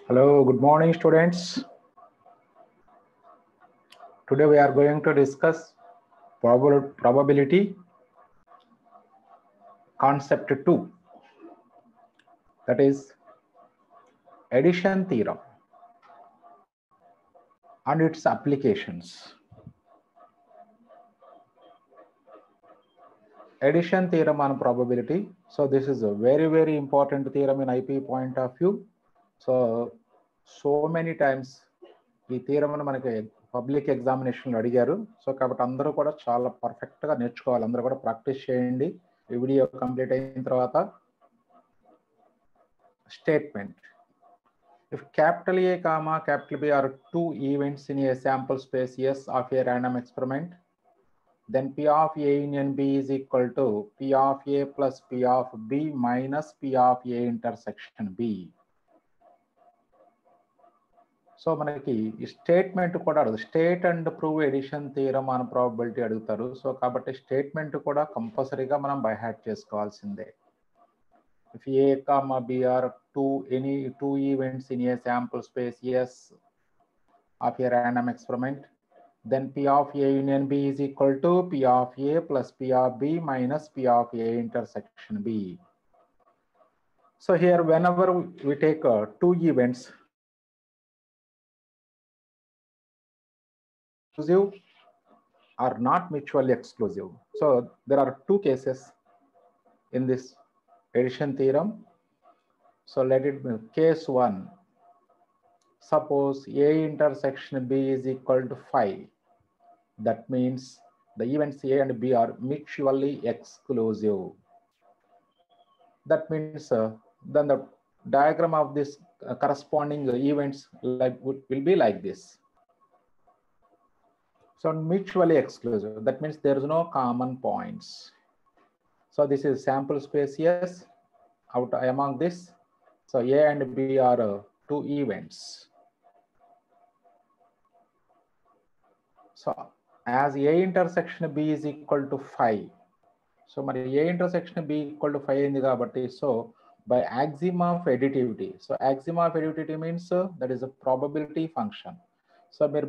Hello, good morning, students. Today we are going to discuss probability concept 2, that is addition theorem and its applications. Addition theorem on probability. So this is a very important theorem in IP point of view. So many times ఈ theorem మనకి public ఎగ్జామినేషన్లో అడిగారు. So కాబట్టి అందరూ కూడా చాలా పర్ఫెక్ట్గా నేర్చుకోవాలి, అందరూ కూడా ప్రాక్టీస్ చేయండి. ఈ వీడియో కంప్లీట్ అయిన తర్వాత statement. If capital A comma capital B are two events in a sample space S of a random experiment, then P of A union B is equal to P of A plus P of B minus P of A intersection B. So మనకి ఈ statement కూడా అడుగుతారు, state and prove addition theorem on probability అడుగుతారు. So కాబట్టి statement కూడా కంపల్సరీగా మనం by heart చేసుకోవాల్సిందే. If A comma B are any two events in a sample space S of a random experiment, then P of A union B is equal to P of A plus P of B minus P of A intersection B. So here whenever we take two events, exclusive or not mutually exclusive. So there are two cases in this addition theorem. So let it be case 1. Suppose A intersection B is equal to 5. That means the events A and B are mutually exclusive. That means then the diagram of this corresponding events will be like this. So mutually exclusive, that means there is no common points. So this is sample space yes, out among this. So A and B are two events. So as A intersection B is equal to 5. So మరి A intersection B equal to 5 అయింది కాబట్టి, so by axiom of additivity. So axiom of additivity means that is a probability function. So మీరు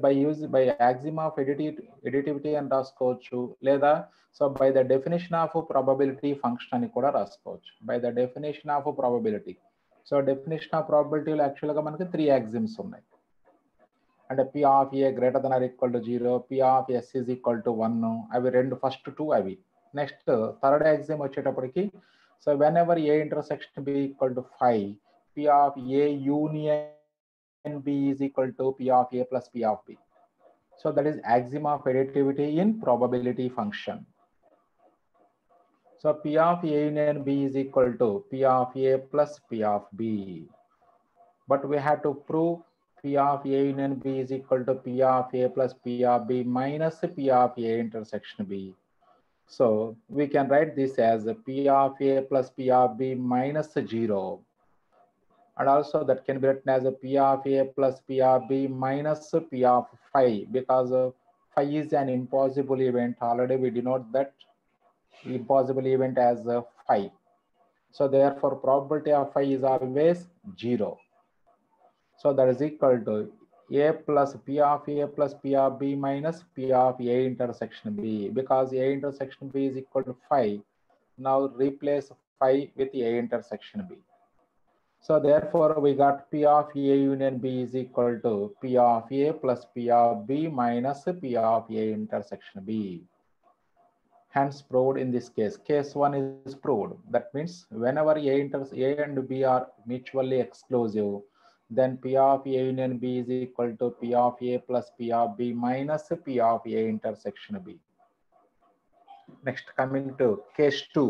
by axiom of additivity అని రాసుకోవచ్చు, లేదా so by the definition of probability function అని కూడా రాసుకోవచ్చు. By the definition of probability. So definition of probability లో యాక్చువల్గా మనకి 3 axioms ఉన్నాయి. అంటే P of A greater than or equal to 0, P of S is equal to 1, అవి రెండు ఫస్ట్ 2 అవి. నెక్స్ట్ థర్డ్ ఎగ్జామ్ వచ్చేటప్పటికి, so whenever A intersection B equal to 5, P of A union B is equal to P of A plus P of B. So that is axiom of additivity in probability function. So P of A union B is equal to P of A plus P of B. But we have to prove P of A union B is equal to P of A plus P of B minus P of A intersection B. So we can write this as P of A plus P of B minus 0. And also that can be written as P of A plus P of B minus P of phi, because phi is an impossible event. Already we denote that impossible event as phi. So therefore probability of phi is always 0. So that is equal to A plus P of A plus P of B minus P of A intersection B. Because A intersection B is equal to 5, now replace 5 with A intersection B. So therefore we got P of A union B is equal to P of A plus P of B minus P of A intersection B. Hence proved in this case. Case 1 is proved. That means whenever A and B are mutually exclusive, then P of A union B is equal to P of A plus P of B minus P of A intersection B. Next, coming to case 2.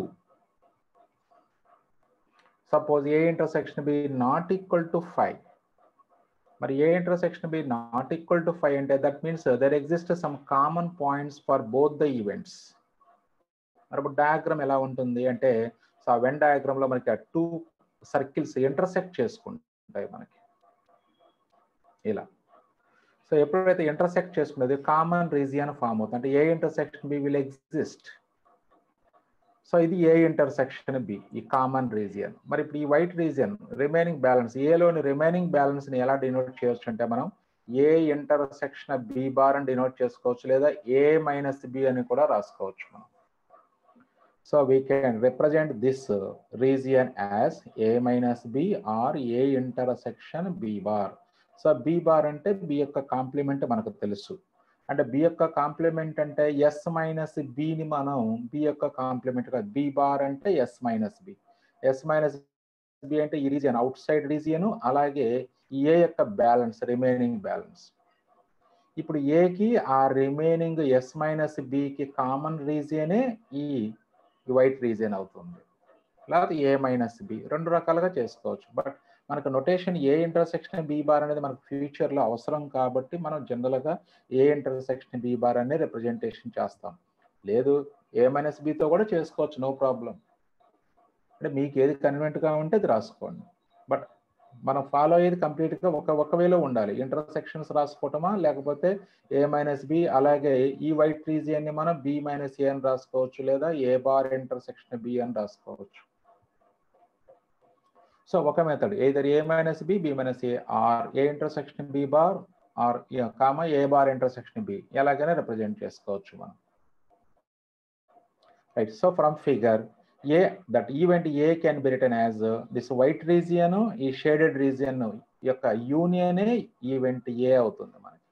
Suppose A intersection B not equal to 5. But A intersection B not equal to 5, and that means there exists some common points for both the events. మరి ఇప్పుడు diagram ఎలా ఉంటుంది అంటే, so ఆ when డయాగ్రామ్లో మనకి ఆ 2 circles intersect చేసుకుంటాయి మనకి ఇలా. సో ఎప్పుడైతే ఇంటర్సెక్ట్ చేసుకునేది కామన్ రీజియన్ ఫామ్ అవుతుంది, అంటే A intersection B will exist. So ఇది ఏ ఇంటర్సెక్షన్ బి, ఈ కామన్ రీజియన్. మరి ఇప్పుడు ఈ వైట్ రీజియన్ రిమైనింగ్ బ్యాలెన్స్, ఏలోని రిమైనింగ్ బ్యాలెన్స్ ని ఎలా డినోట్ చేయొచ్చు అంటే మనం ఏ ఇంటర్సెక్షన్ బి బార్ అని డినోట్ చేసుకోవచ్చు, లేదా ఏ మైనస్ బి అని కూడా రాసుకోవచ్చు మనం. So we can represent this region as A minus B or A intersection B bar. So B bar అంటే బి యొక్క కాంప్లిమెంట్ మనకు తెలుసు. అంటే బి యొక్క కాంప్లిమెంట్ అంటే ఎస్ మైనస్ బిని మనం బి యొక్క కాంప్లిమెంట్ కాదు, బి బార్ అంటే S minus B. S minus B అంటే ఈ రీజియన్ అవుట్ సైడ్ రీజియన్, అలాగే ఏ యొక్క బ్యాలెన్స్ రిమైనింగ్ బ్యాలెన్స్. ఇప్పుడు ఏకి ఆ రిమైనింగ్ ఎస్ మైనస్ బికి కామన్ రీజియనే ఈ వైట్ రీజియన్ అవుతుంది, లేకపోతే ఏ మైనస్ బి, రెండు రకాలుగా చేసుకోవచ్చు. బట్ మనకు notation A intersection B bar అనేది మనకు ఫ్యూచర్లో అవసరం కాబట్టి మనం జనరల్గా ఏ ఇంటర్సెక్షన్ బి బార్ అనే రిప్రజెంటేషన్ చేస్తాం. లేదు ఏ మైనస్ బితో కూడా చేసుకోవచ్చు, నో ప్రాబ్లం. అంటే మీకు ఏది కన్వీనియంట్గా ఉంటే అది రాసుకోండి. బట్ మనం ఫాలో అయ్యేది కంప్లీట్గా ఒక వేలో ఉండాలి. ఇంటర్సెక్షన్స్ రాసుకోవటమా, లేకపోతే ఏ మైనస్ బి, అలాగే ఈ వైట్ రీజియన్ని మనం బి మైనస్ ఏ అని రాసుకోవచ్చు, లేదా ఏ బార్ ఇంటర్సెక్షన్ బి అని రాసుకోవచ్చు. సో ఒక method either a minus b, b minus a, or a intersection b bar or comma a bar intersection b, ఎలాగైనా రిప్రజెంట్ చేసుకోవచ్చు మనం. Right. So from figure A that event A can be written as this white region, ఈ shaded region యొక్క యూనియనే event ఏ అవుతుంది మనకి.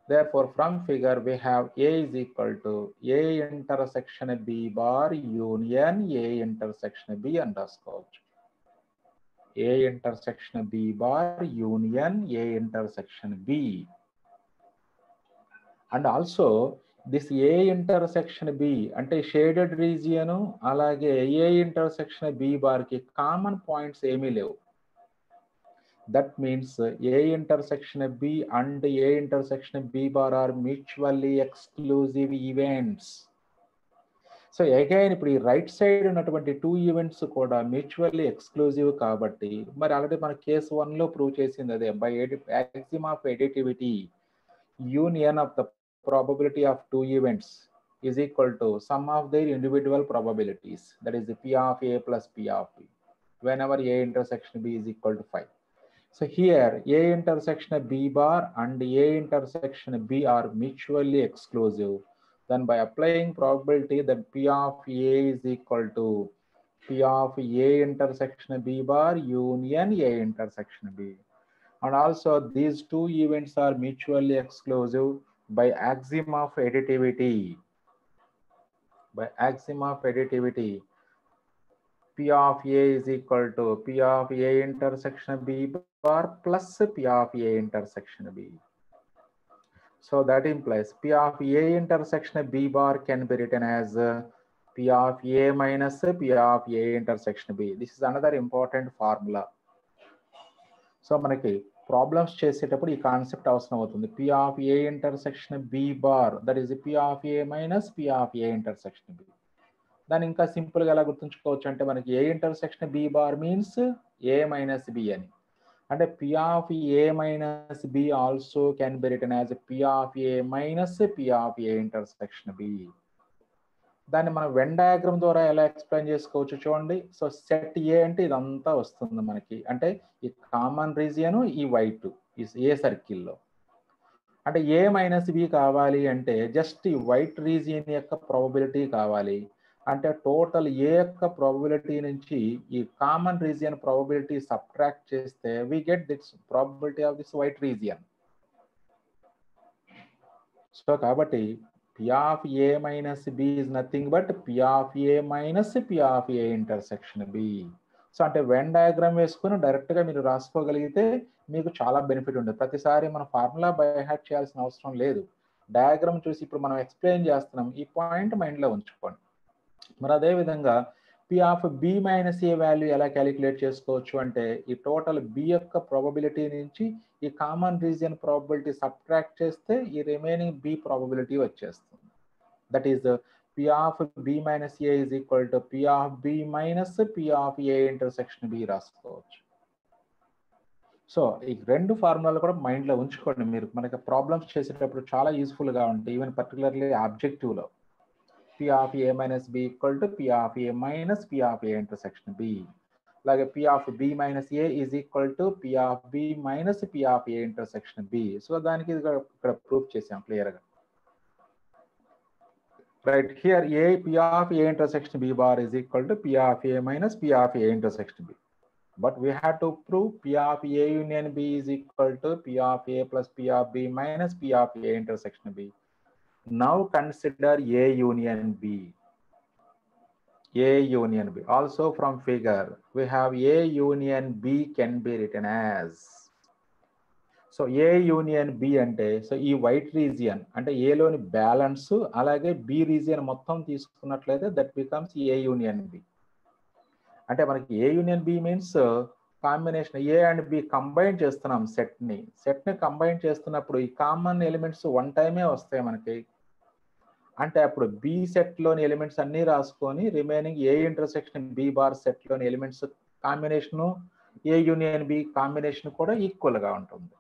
Therefore from figure we have a is equal to a intersection b bar union a intersection b అని రాసుకోవచ్చు. A intersection B bar union A intersection B. And also this A intersection B అంటే shaded region, అలాగే A intersection B bar కి common points ఏమీ లేవు. That means A intersection B and A intersection B bar are mutually exclusive events. So again ఇప్పుడు ఈ right side ఉన్నటువంటి two events కూడా mutually exclusive కాబట్టి, మరి ఆల్రెడీ మన కేసు 1లో ప్రూవ్ చేసింది అదే, by axiom of additivity union of the probability of two events is equal to sum of their individual probabilities, that is P of A plus P of B whenever A intersection B is equal to 5. So here A intersection B bar and A intersection B are mutually exclusive. Then by applying probability that P of A is equal to P of A intersection B bar union A intersection B. And also these two events are mutually exclusive by axiom of additivity. By axiom of additivity, P of A is equal to P of A intersection B bar plus P of A intersection B. So that implies P of A intersection B bar can be written as P of A minus P of A intersection B. This is another important formula. So మనకి problems చేసేటప్పుడు ఈ concept అవసరం అవుతుంది. P of A intersection B bar, that is P of A minus P of A intersection B. దాన్ని ఇంకా సింపుల్గా ఎలా గుర్తుంచుకోవచ్చు అంటే మనకి A intersection B bar means A minus B అని. అంటే P of A minus B also can be written as P of A minus P of A intersection B. దాన్ని మనం వెన్ డయాగ్రామ్ ద్వారా ఎలా ఎక్స్ప్లెయిన్ చేసుకోవచ్చు చూడండి. సో సెట్ ఏ అంటే ఇదంతా వస్తుంది మనకి, అంటే ఈ కామన్ రీజియన్ ఈ వైట్ ఈ ఏ సర్కిల్లో. అంటే ఏ మైనస్ బి కావాలి అంటే జస్ట్ ఈ వైట్ రీజియన్ యొక్క ప్రాబబిలిటీ కావాలి. అంటే టోటల్ ఏ యొక్క ప్రాబబిలిటీ నుంచి ఈ కామన్ రీజియన్ ప్రాబబిలిటీ సబ్ట్రాక్ట్ చేస్తే we get this probability of this white region. So కాబట్టి P of A minus B is nothing but P of A minus P of A intersection B. So అంటే Venn diagram వేసుకుని డైరెక్ట్గా మీరు రాసుకోగలిగితే మీకు చాలా benefit ఉంటుంది. ప్రతిసారి మనం ఫార్ములా బై హార్ట్ చేయాల్సిన అవసరం లేదు. డయాగ్రామ్ చూసి ఇప్పుడు మనం ఎక్స్ప్లెయిన్ చేస్తున్నాం, ఈ పాయింట్ మైండ్లో ఉంచుకోండి. మరి అదేవిధంగా P of B minus A value ఎలా క్యాలిక్యులేట్ చేసుకోవచ్చు అంటే ఈ టోటల్ B యొక్క ప్రాబబిలిటీ నుంచి ఈ కామన్ రీజియన్ ప్రాబబిలిటీ సబ్ట్రాక్ట్ చేస్తే ఈ రిమైనింగ్ B ప్రాబబిలిటీ వచ్చేస్తుంది. That is P of B minus A is equal to P of B minus P of A intersection B రాసుకోవచ్చు. సో ఈ రెండు ఫార్ములాలు కూడా మైండ్లో ఉంచుకోండి మీరు, మనకి ప్రాబ్లమ్స్ చేసేటప్పుడు చాలా యూస్ఫుల్గా ఉంటాయి, ఈవెన్ పర్టికులర్లీ ఆబ్జెక్టివ్లో. P of A minus B equal to P of A minus P of A intersection B. అలాగే P of B minus A is equal to P of B minus P of A intersection B. So దానికి ఇక్కడ proof చేసాం క్లియర్గా. Right here, P of A intersection B bar is equal to P of A minus P of A intersection B. But we have to prove P of A union B is equal to P of A plus P of B minus P of A intersection B. Now consider A union B. A union B. Also from figure, we have A union B can be written as. So A union B ante, so ఈ white region అంటే A లోని balance అలాగే B region మొత్తం తీసుకున్నట్లయితే that becomes A union B. అంటే మనకి A union B means combination A and B combine చేస్తున్నాం సెట్ని కంబైన్ చేస్తున్నప్పుడు ఈ కామన్ ఎలిమెంట్స్ వన్ టైమే వస్తాయి మనకి. అంటే అప్పుడు B సెట్లోని ఎలిమెంట్స్ అన్నీ రాసుకొని remaining A intersection B bar సెట్లోని elements combination A union B combination కూడా ఈక్వల్గా ఉంటుంది.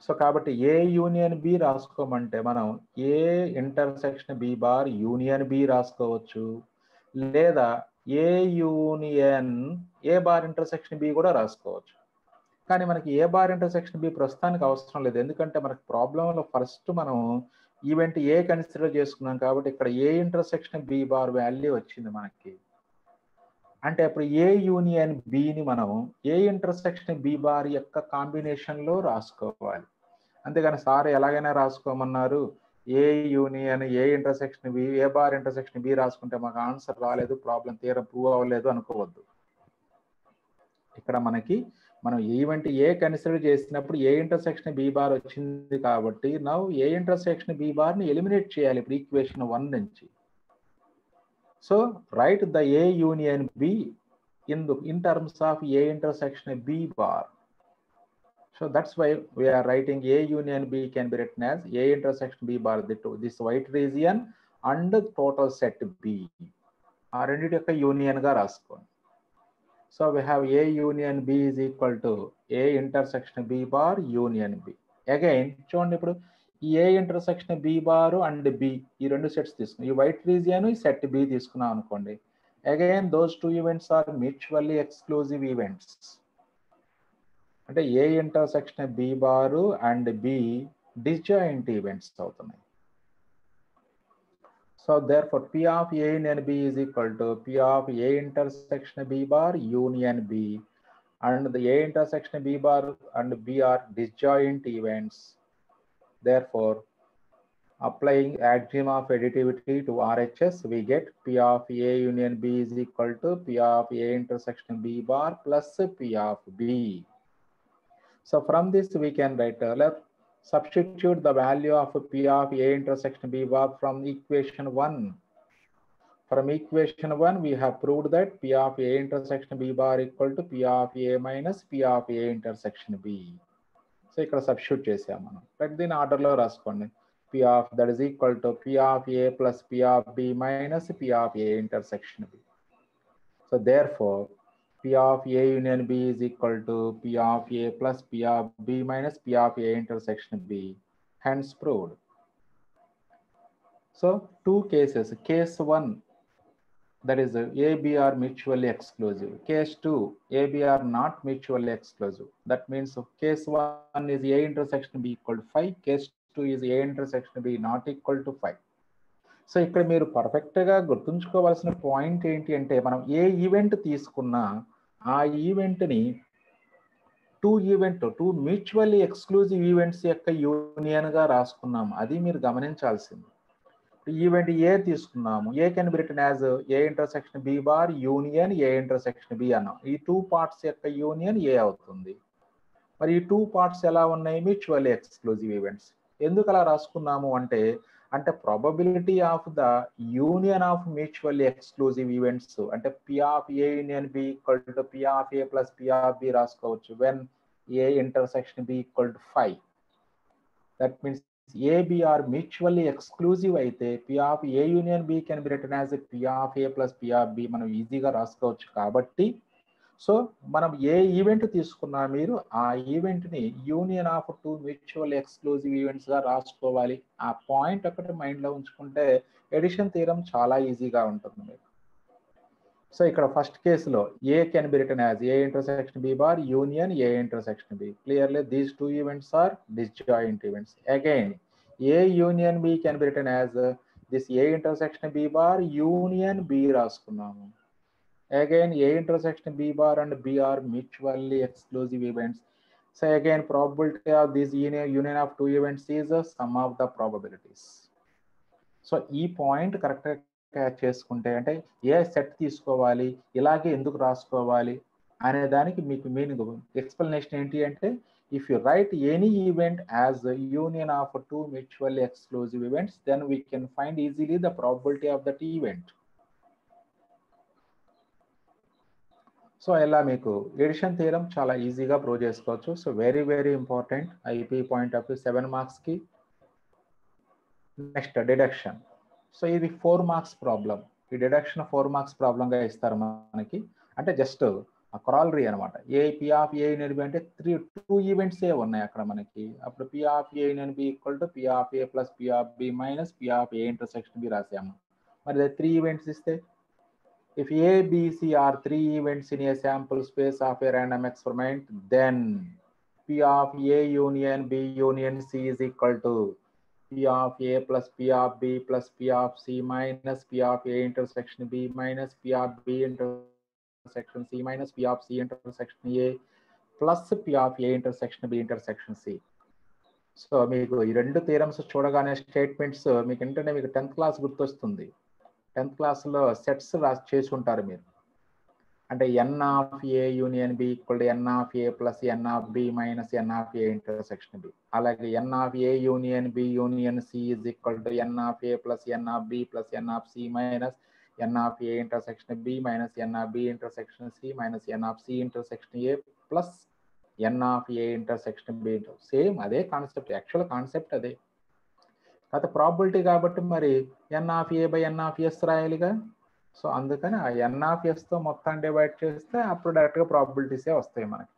సో కాబట్టి A యూనియన్ B రాసుకోమంటే మనం A intersection B bar union B రాసుకోవచ్చు, లేదా A union A bar intersection B కూడా రాసుకోవచ్చు. కానీ మనకి A బార్ ఇంటర్సెక్షన్ B ప్రస్తుతానికి అవసరం లేదు, ఎందుకంటే మనకి ప్రాబ్లంలో ఫస్ట్ మనం ఈవెంట్ A కన్సిడర్ చేసుకున్నాం కాబట్టి ఇక్కడ A intersection B bar value వచ్చింది మనకి. అంటే ఇప్పుడు A యూనియన్ Bని మనం A ఇంటర్సెక్షన్ B బార్ యొక్క కాంబినేషన్లో రాసుకోవాలి. అంతేగాని సార్ ఎలాగైనా రాసుకోమన్నారు A union A intersection B A bar intersection B రాసుకుంటే మాకు ఆన్సర్ రాలేదు, ప్రాబ్లం తీరం ప్రూవ్ అవ్వలేదు అనుకోవద్దు. ఇక్కడ మనం ఈవెంట్ A కన్సిడర్ చేసినప్పుడు A ఇంటర్సెక్షన్ B బార్ వచ్చింది కాబట్టి నౌ A ఇంటర్సెక్షన్ B బార్ని ఎలిమినేట్ చేయాలి ఇప్పుడు ఈక్వేషన్ 1 నుంచి. So write the A union B in terms of A intersection B bar. So that's why we are writing A union B can be written as A intersection B bar, this white region and total set B. ఆ రెండింటి యొక్క union గా రాసుకోండి. So we have A union B is equal to A intersection B bar union B. Again చూడండి ఇప్పుడు ఈ A intersection B bar and B ఈ రెండు సెట్స్ తీసుకున్నాం, ఈ వైట్ రీజియన్ ఈ సెట్ B తీసుకున్నాం అనుకోండి. Again those two events are mutually exclusive events. అంటే A intersection B bar and B disjoint events అవుతున్నాయి. So therefore P of A union B is equal to P of A intersection B bar union B, and the A intersection B bar and B are disjoint events. Therefore, applying axiom of additivity to RHS, we get P of A union B is equal to P of A intersection B bar plus P of B. So from this we can write, let's substitute the value of P of A intersection B bar from equation 1. From equation 1 we have proved that P of A intersection B bar equal to P of A minus P of A intersection B. So ఇక్కడ substitute చేసాం మనం. But దీని ఆర్డర్లో రాసుకోండి. P of that is equal to P of A plus P of B minus P of A intersection B. So therefore P of A union B is equal to P of A plus P of B minus P of A intersection B. Hence proved. So two cases. Case 1, that is A, B are mutually exclusive. Case 2, A, B are not mutually exclusive. That means case 1 is A intersection B equal to 5. Case 2 is A intersection B not equal to 5. So ఇక్కడ మీరు పర్ఫెక్ట్గా గుర్తుంచుకోవాల్సిన point ఏంటి అంటే మనం ఏ event తీసుకున్నా ఆ ఈవెంట్ని టూ మ్యూచువల్లీ ఎక్స్క్లూజివ్ ఈవెంట్స్ యొక్క యూనియన్గా రాసుకున్నాము. అది మీరు గమనించాల్సింది. ఈవెంట్ ఏ తీసుకున్నాము, A can be written as A intersection B bar union A intersection B అన్నాం. ఈ టూ పార్ట్స్ యొక్క యూనియన్ ఏ అవుతుంది. మరి ఈ టూ పార్ట్స్ ఎలా ఉన్నాయి, మ్యూచువల్లీ ఎక్స్క్లూజివ్ ఈవెంట్స్. ఎందుకు అలా రాసుకున్నాము అంటే probability of the union of mutually exclusive events అంటే P of A union B equal to P of A plus P of B రాసుకోవచ్చు when A intersection B equal to 5. That means A, B are mutually exclusive అయితే P of A union B can be written as P of A plus P of B మనం ఈజీగా రాసుకోవచ్చు. కాబట్టి so మనం ఏ event తీసుకున్నా మీరు ఆ ఈవెంట్ని union of two mutual exclusive ఈవెంట్స్గా రాసుకోవాలి. ఆ పాయింట్ ఒకటి మైండ్లో ఉంచుకుంటే ఎడిషన్ థీరం చాలా ఈజీగా ఉంటుంది మీకు. సో ఇక్కడ ఫస్ట్ కేసులో A can be written as A intersection B bar union A intersection B. Clearly these two events are disjoint events. Again A union B can be written as this A intersection B bar union B రాసుకున్నాము. Again, A intersection B bar and B are mutually exclusive events. So again, probability of this union of two events is the sum of the probabilities. So ఈ point కరెక్ట్గా catch చేసుకుంటే అంటే ఏ set తీసుకోవాలి, ఇలాగే ఎందుకు రాసుకోవాలి అనే దానికి మీకు మీనింగ్ ఎక్స్ప్లెనేషన్ ఏంటి అంటే, if you write any event as a union of two mutually exclusive events, then we can find easily the probability of that event. So ఇలా మీకు ఎడిషన్ థియరం చాలా ఈజీగా ప్రూవ్ చేసుకోవచ్చు. So very important IP point of view 7 మార్క్స్కి. Next deduction. So ఇది 4 marks problem. ఈ deduction 4 marks ప్రాబ్లంగా ఇస్తారు మనకి. అంటే జస్ట్ కొరాలరీ అనమాట. A P of A union B అంటే 2 ఈవెంట్సే ఉన్నాయి అక్కడ మనకి. అప్పుడు P of A union B equal to P of A plus P of B minus P of A intersection B రాసాము. మరి 3 ఈవెంట్స్ ఇస్తే, if A, B, C are 3 events in a sample space of a random experiment, then P of A union B union C is equal to P of A plus P of B plus P of C minus P of A intersection B minus P of B intersection C minus P of C intersection A plus P of A intersection B intersection C. So మీకు ఈ రెండు theorems చూడగానే statements మీకు ఏంటంటే మీకు 10th class గుర్తొస్తుంది. 10th క్లాస్లో sets చేసి ఉంటారు మీరు. అంటే ఎన్ of A union B equal to N of A plus n of B minus n of A intersection B. అలాగే ఎన్ of A union B union C is equal to N of A plus n of B plus n of C minus n of A intersection B minus n of B intersection C minus n of C intersection A plus n of A intersection B. Same అదే concept, actual concept అదే. అయితే probability కాబట్టి మరి N of A by N of S రాయాలిగా. So అందుకని ఆ ఎన్ of ఎస్తో మొత్తం divide చేస్తే అప్పుడు డైరెక్ట్గా ప్రాబిలిటీసే వస్తాయి మనకి.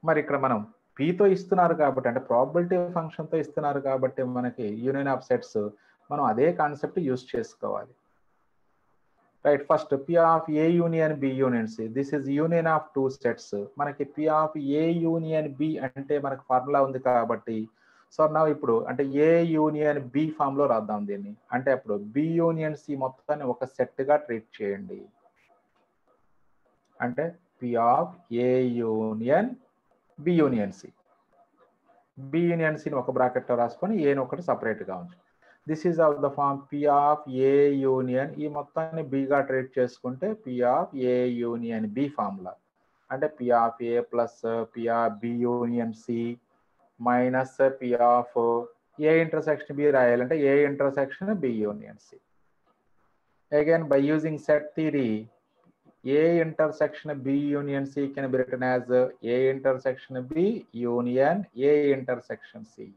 మరి ఇక్కడ మనం పీతో ఇస్తున్నారు కాబట్టి, అంటే ప్రాబిలిటీ ఫంక్షన్తో ఇస్తున్నారు కాబట్టి మనకి యూనియన్ ఆఫ్ సెట్స్ మనం అదే కాన్సెప్ట్ యూజ్ చేసుకోవాలి. Right, first P of A union B union C, this is union of 2 sets. మనకి P of A union B అంటే మనకు ఫార్ములా ఉంది కాబట్టి, సో నా ఇప్పుడు అంటే ఏ యూనియన్ బి ఫామ్ లో రాద్దాం దీన్ని. అంటే అప్పుడు బి యూనియన్ సి మొత్తాన్ని ఒక సెట్ గా ట్రీట్ చేయండి. అంటే P of A union B union C, B union సిని ఒక బ్రాకెట్ లో రాసుకొని ఏని ఒకటి సపరేట్ గా ఉంచు. This is of the form P of A union, ఈ మొత్తాన్ని బిగా ట్రీట్ చేసుకుంటే P of A union B formula. అంటే P of A plus P of B union C minus P of A intersection B రాయాలంటే A intersection B union C. Again by using set theory, A intersection B union C can be written as A intersection B union A intersection C.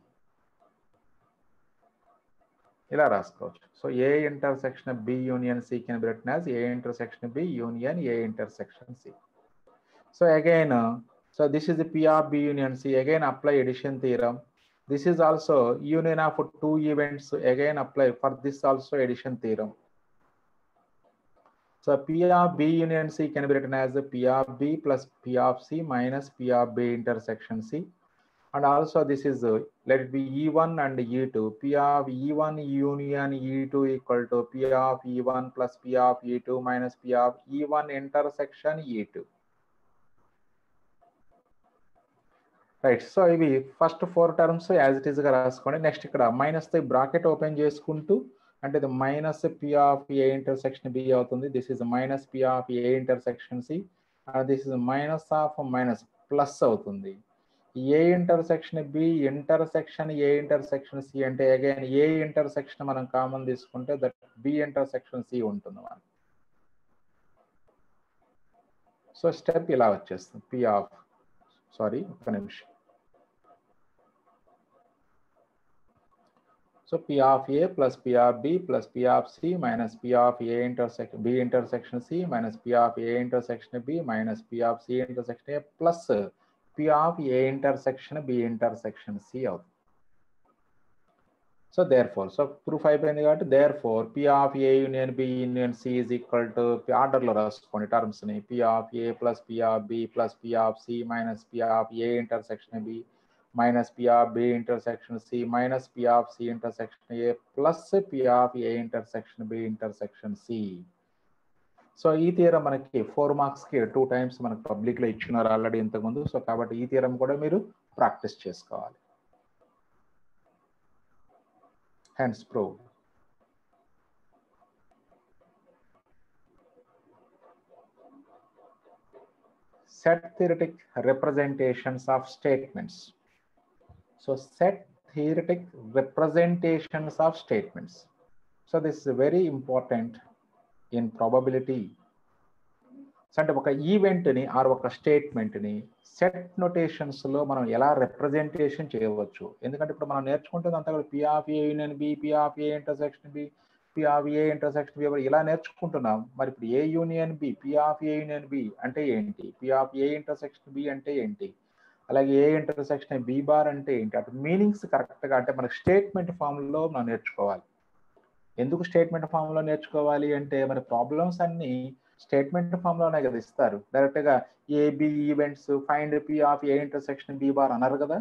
ఇలా రాసుకోవచ్చు. So A intersection B union C can be written as A intersection B union A intersection C. So again, so this is the P of B union C. Again apply addition theorem. This is also union of 2 events. Again apply for this also addition theorem. So P of B union C can be written as P of B plus P of C minus P of B intersection C. And also this is let it be E1 and E2. P of E1 union E2 equal to P of E1 plus P of E2 minus P of E1 intersection E2. Right, so ఇవి first 4 terms as it ఈస్గా రాసుకోండి. Next ఇక్కడ minus bracket open చేసుకుంటూ, అంటే ఇది minus P of A intersection B అవుతుంది. This is minus P of A intersection C, this is minus of minus plus అవుతుంది. A intersection B intersection A intersection C అంటే again A intersection మనం common తీసుకుంటే that B intersection C ఉంటుంది మనకి. So step ఇలా వచ్చేస్తుంది. P of ఒక్క నిమిషం. So P of A plus P of B plus P of C minus P of A intersection B intersection C minus P of A intersection B minus P of C intersection A plus P of A intersection B intersection C out. So therefore, so proof అయిపోయింది కాబట్టి therefore P of A union B union C is equal to order లో రాసుకోండి terms ని P of A plus P of B plus P of C minus P of A intersection B minus P of B intersection C minus P of C intersection A plus P of A intersection B intersection C. So ఈ theorem మనకి 4 marks కి 2 times మనకు public లో ఇచ్చినారు already ఇంతకుముందు. So కాబట్టి ఈ theorem కూడా మీరు ప్రాక్టీస్ చేసుకోవాలి. Hence proved. Set theoretic representations of statements. So set theoretic representations of statements. So this is very important in probability. అంటే ఒక ఈవెంట్ని ఆర్ ఒక స్టేట్మెంట్ని సెట్ నోటేషన్స్లో మనం ఎలా రిప్రజెంటేషన్ చేయవచ్చు. ఎందుకంటే ఇప్పుడు మనం నేర్చుకుంటుంది అంతా కూడా P of A union B, P of A intersection B, P of A intersection B ఇలా నేర్చుకుంటున్నాం. మరి ఇప్పుడు A union B, P of A union B అంటే ఏంటి, P of A intersection B అంటే ఏంటి, అలాగే ఏ ఇంటర్సెక్షన్ బి బార్ అంటే ఏంటి, అటు మీనింగ్స్ కరెక్ట్గా అంటే మనకి స్టేట్మెంట్ ఫామ్లో మనం నేర్చుకోవాలి. ఎందుకు స్టేట్మెంట్ ఫామ్లో నేర్చుకోవాలి అంటే మరి ప్రాబ్లమ్స్ అన్నీ స్టేట్మెంట్ ఫామ్లోనే కదా ఇస్తారు. డైరెక్ట్గా A B events find P of A intersection B bar అన్నారు కదా.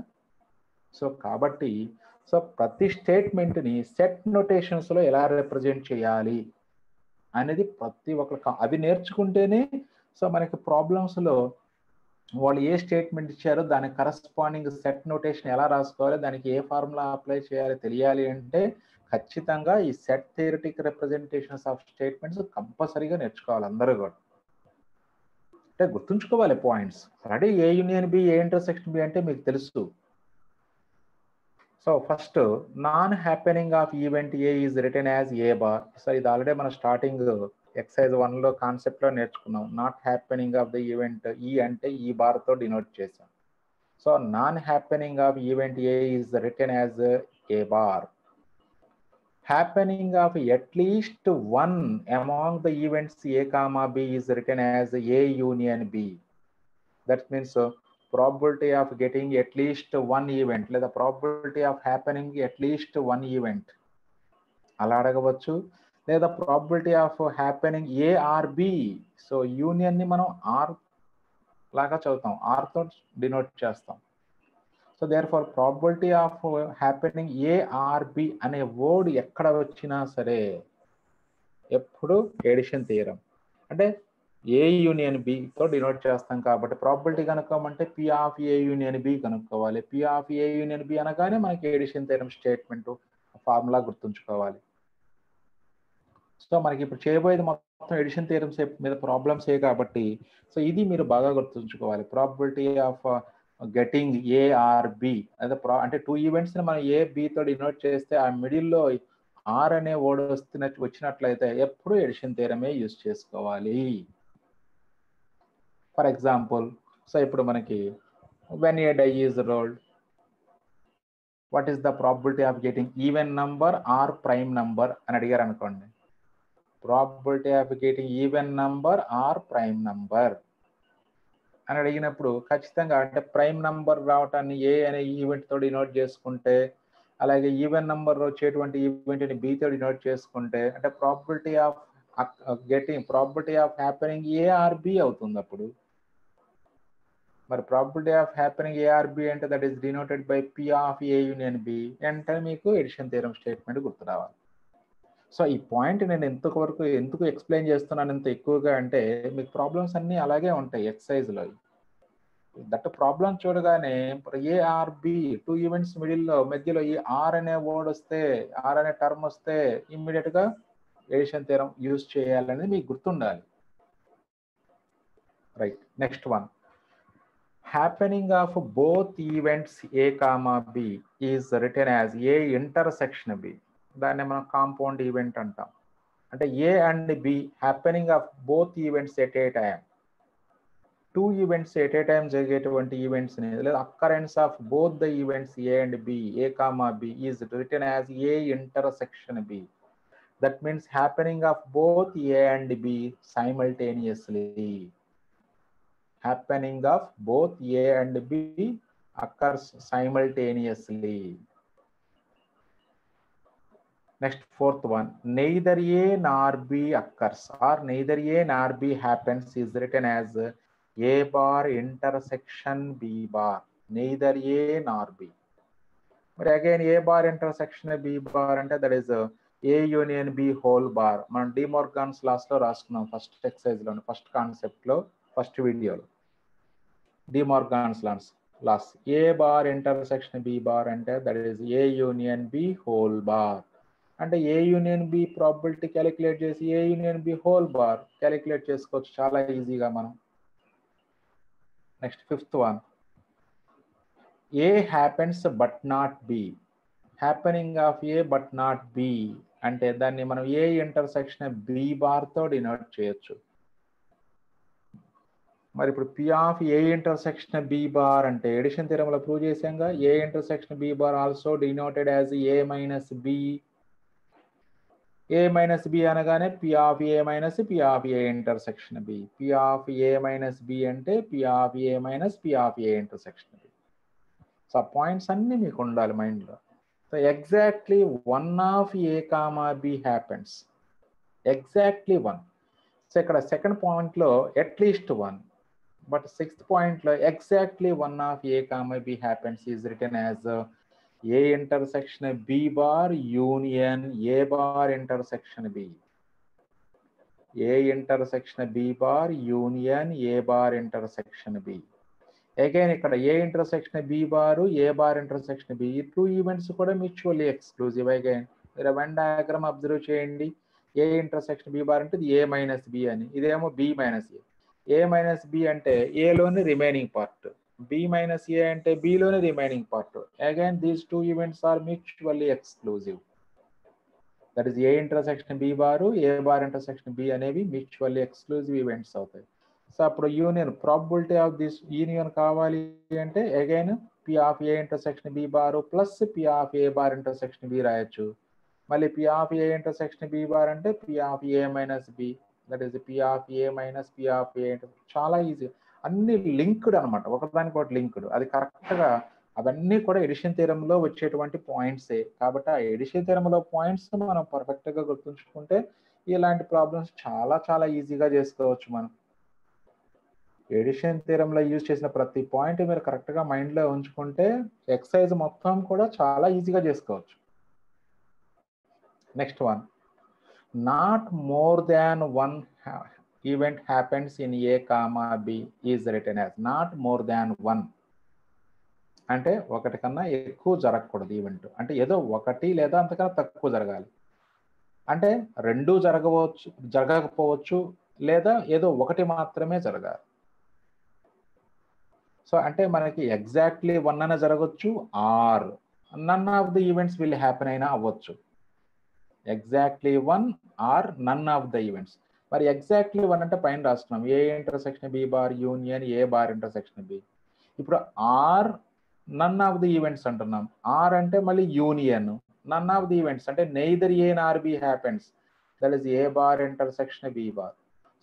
సో కాబట్టి సో ప్రతి స్టేట్మెంట్ని సెట్ నోటేషన్స్లో ఎలా రిప్రజెంట్ చేయాలి అనేది ప్రతి ఒక్కరు అవి నేర్చుకుంటేనే సో మనకి ప్రాబ్లమ్స్లో వాళ్ళు ఏ స్టేట్మెంట్ ఇచ్చారో దానికి కరస్పాండింగ్ సెట్ నోటేషన్ ఎలా రాసుకోవాలి, దానికి ఏ ఫార్ములా అప్లై చేయాలి తెలియాలి అంటే ఖచ్చితంగా ఈ set theoretic representations of statements కంపల్సరీగా నేర్చుకోవాలి అందరూ కూడా. అంటే గుర్తుంచుకోవాలి points. Already A union B, A intersection B అంటే మీకు తెలుసు. So first non happening of event A is written as A bar. So ఇది ఆల్రెడీ మన స్టార్టింగ్ ఎక్సైజ్ 1లో కాన్సెప్ట్లో నేర్చుకున్నాం. Not happening of the event E అంటే ఈ బార్తో డినోట్ చేసాం. So non happening of event A is written as A bar. Happening of at least one among the events A comma B is written as A union B. That means probability of getting at least one event లేదా probability of happening at least one event అలా అడగవచ్చు. లేదా probability of happening A or B. So యూనియన్ని మనం or లాగా చదువుతాం, ఆర్తో denote చేస్తాం. So therefore probability of happening A or B అనే వర్డ్ ఎక్కడ వచ్చినా సరే ఎప్పుడు ఎడిషన్ థియరం అంటే ఏ యూనియన్ బితో డినోట్ చేస్తాం కాబట్టి ప్రాబిలిటీ కనుక్కోమంటే P of A union B కనుక్కోవాలి. P of A union B అనగానే మనకి ఎడిషన్ థియరం స్టేట్మెంట్ ఫార్ములా గుర్తుంచుకోవాలి. సో మనకి ఇప్పుడు చేయబోయేది మొత్తం ఎడిషన్ థియరమ్స్ మీద ప్రాబ్లమ్స్ కాబట్టి సో ఇది మీరు బాగా గుర్తుంచుకోవాలి. Probability of getting A or B అదే అంటే 2 ఈవెంట్స్ని మనం ఏ బితో డినోట్ చేస్తే ఆ మిడిల్లో ఆర్ అనే వర్డ్ వచ్చినట్లయితే ఎప్పుడు ఎడిషన్ థియరమే యూజ్ చేసుకోవాలి. ఫర్ ఎగ్జాంపుల్ సో ఇప్పుడు మనకి when a die is rolled what is the probability of getting even number or prime number అని అడిగారు అనుకోండి. Probability of getting even number or prime number అని అడిగినప్పుడు ఖచ్చితంగా అంటే ప్రైమ్ నంబర్ రావటాన్ని ఏ అనే ఈవెంట్తో డినోట్ చేసుకుంటే అలాగే ఈవెన్ నంబర్ వచ్చేటువంటి ఈవెంట్ని బితో డినోట్ చేసుకుంటే అంటే probability of getting probability of happening A or B అవుతుంది. అప్పుడు మరి probability of happening A or B అంటే that is denoted by P of A union B అంటే మీకు ఎడిషన్ థియరం స్టేట్మెంట్ గుర్తు రావాలి. సో ఈ పాయింట్ నేను ఎందుకు ఎక్స్ప్లెయిన్ చేస్తున్నాను ఇంత ఎక్కువగా అంటే మీకు ప్రాబ్లమ్స్ అన్నీ అలాగే ఉంటాయి ఎక్సైజ్లో. దట్ ప్రాబ్లం చూడగానే ఏఆర్బి 2 ఈవెంట్స్ మధ్యలో ఈ ఆర్ అనే వర్డ్ వస్తే ఆర్ అనే టర్మ్ వస్తే ఇమ్మీడియట్గా ఎడిషన్ థియరం యూజ్ చేయాలనేది మీకు గుర్తుండాలి. Right, next one. Happening of both events A comma B is written as A intersection B. దాన్ని మనం కాంపౌండ్ ఈవెంట్ అంటాం. అంటే A and B happening of both events at a time. Two events at a time జరిగేటువంటి events లేదా occurrence of both the events A and B, A comma B is written as A intersection B. That means happening of both A and B simultaneously. Happening of both A and B occurs simultaneously. Next, fourth one, neither A nor B occurs or neither A nor B happens is written as A bar intersection B bar. Neither A nor B. But again, A bar intersection B bar and that is A union B whole bar. మనం డిమోర్గాన్స్ laws లో రాసుకున్నాం first exercise లో, first concept లో, first వీడియోలో. De Morgan's laws A bar intersection B bar అంటే that is A union B whole bar. అంటే A union B probability calculate చేసి A union B whole bar calculate చేసుకోవచ్చు చాలా ఈజీగా మనం. Next fifth one, A happens but not B. Happening of A but not B అంటే దాన్ని మనం A intersection B bar తో డినోట్ చేయొచ్చు. మరి ఇప్పుడు P of A intersection B bar అంటే ఎడిషన్ థియరంలో ప్రూవ్ చేసాంగా, A intersection B bar also denoted as A minus B. A minus B అనగానే P of A minus P of A intersection B. P of A minus B అంటే P of A minus P of A intersection B. So ఆ points అన్ని మీకు ఉండాలి మైండ్లో. So exactly one of A comma B happens. Exactly one. So ఇక్కడ second point లో at least one, but sixth point లో exactly one of A comma B happens is written as A intersection B bar union A bar intersection B. A intersection B bar union A bar intersection B. Again ఇక్కడ A intersection B bar A bar intersection B, ఈ two events కూడా mutually exclusive. Again మీరు Venn diagram observe చేయండి. A intersection B bar అంటే ఏ minus B అని, ఇదేమో B minus A. A minus B అంటే ఏలోని remaining part, B minus A అంటే బిలోని remaining part. Again these two events are mutually exclusive. That is A intersection B bar A bar intersection B అనేవి mutually exclusive events అవుతాయి. So అప్పుడు union probability of this union కావాలి అంటే again P of A intersection B bar plus P of A bar intersection B రాయొచ్చు. మళ్ళీ P of A intersection B bar అంటే P of A minus B, that is P of A minus P of A. చాలా easy, అన్ని linked అనమాట, ఒకదానికి ఒకటి linked. అది కరెక్ట్గా అవన్నీ కూడా ఎడిషన్ థియరంలో వచ్చేటువంటి పాయింట్సే. కాబట్టి ఆ ఎడిషన్ థియరంలో పాయింట్స్ మనం పర్ఫెక్ట్గా గుర్తుంచుకుంటే ఇలాంటి ప్రాబ్లమ్స్ చాలా చాలా ఈజీగా చేసుకోవచ్చు మనం. ఎడిషన్ థియరంలో యూజ్ చేసిన ప్రతి పాయింట్ మీరు కరెక్ట్గా మైండ్లో ఉంచుకుంటే ఎక్సర్సైజ్ మొత్తం కూడా చాలా ఈజీగా చేసుకోవచ్చు. Next one, not more than one event happens in A comma B is written as. Not more than one అంటే ఒకటి కన్నా ఎక్కువ జరగకూడదు ఈవెంట్. అంటే ఏదో ఒకటి లేదా అంతకన్నా తక్కువ జరగాలి. అంటే రెండు జరగకపోవచ్చు లేదా ఏదో ఒకటి మాత్రమే జరగాలి. సో అంటే మనకి ఎగ్జాక్ట్లీ వన్ అన్న జరగవచ్చు or none of the events will happen అయినా అవ్వచ్చు. Exactly one or none of the events. మరి ఎగ్జాక్ట్లీ వన్ అంటే పైన రాస్తున్నాం A intersection B bar union A bar intersection B. ఇప్పుడు or none of the events అంటున్నాం. ఆర్ అంటే మళ్ళీ union, none of the events అంటే neither A nor B happens, that is A bar intersection B bar.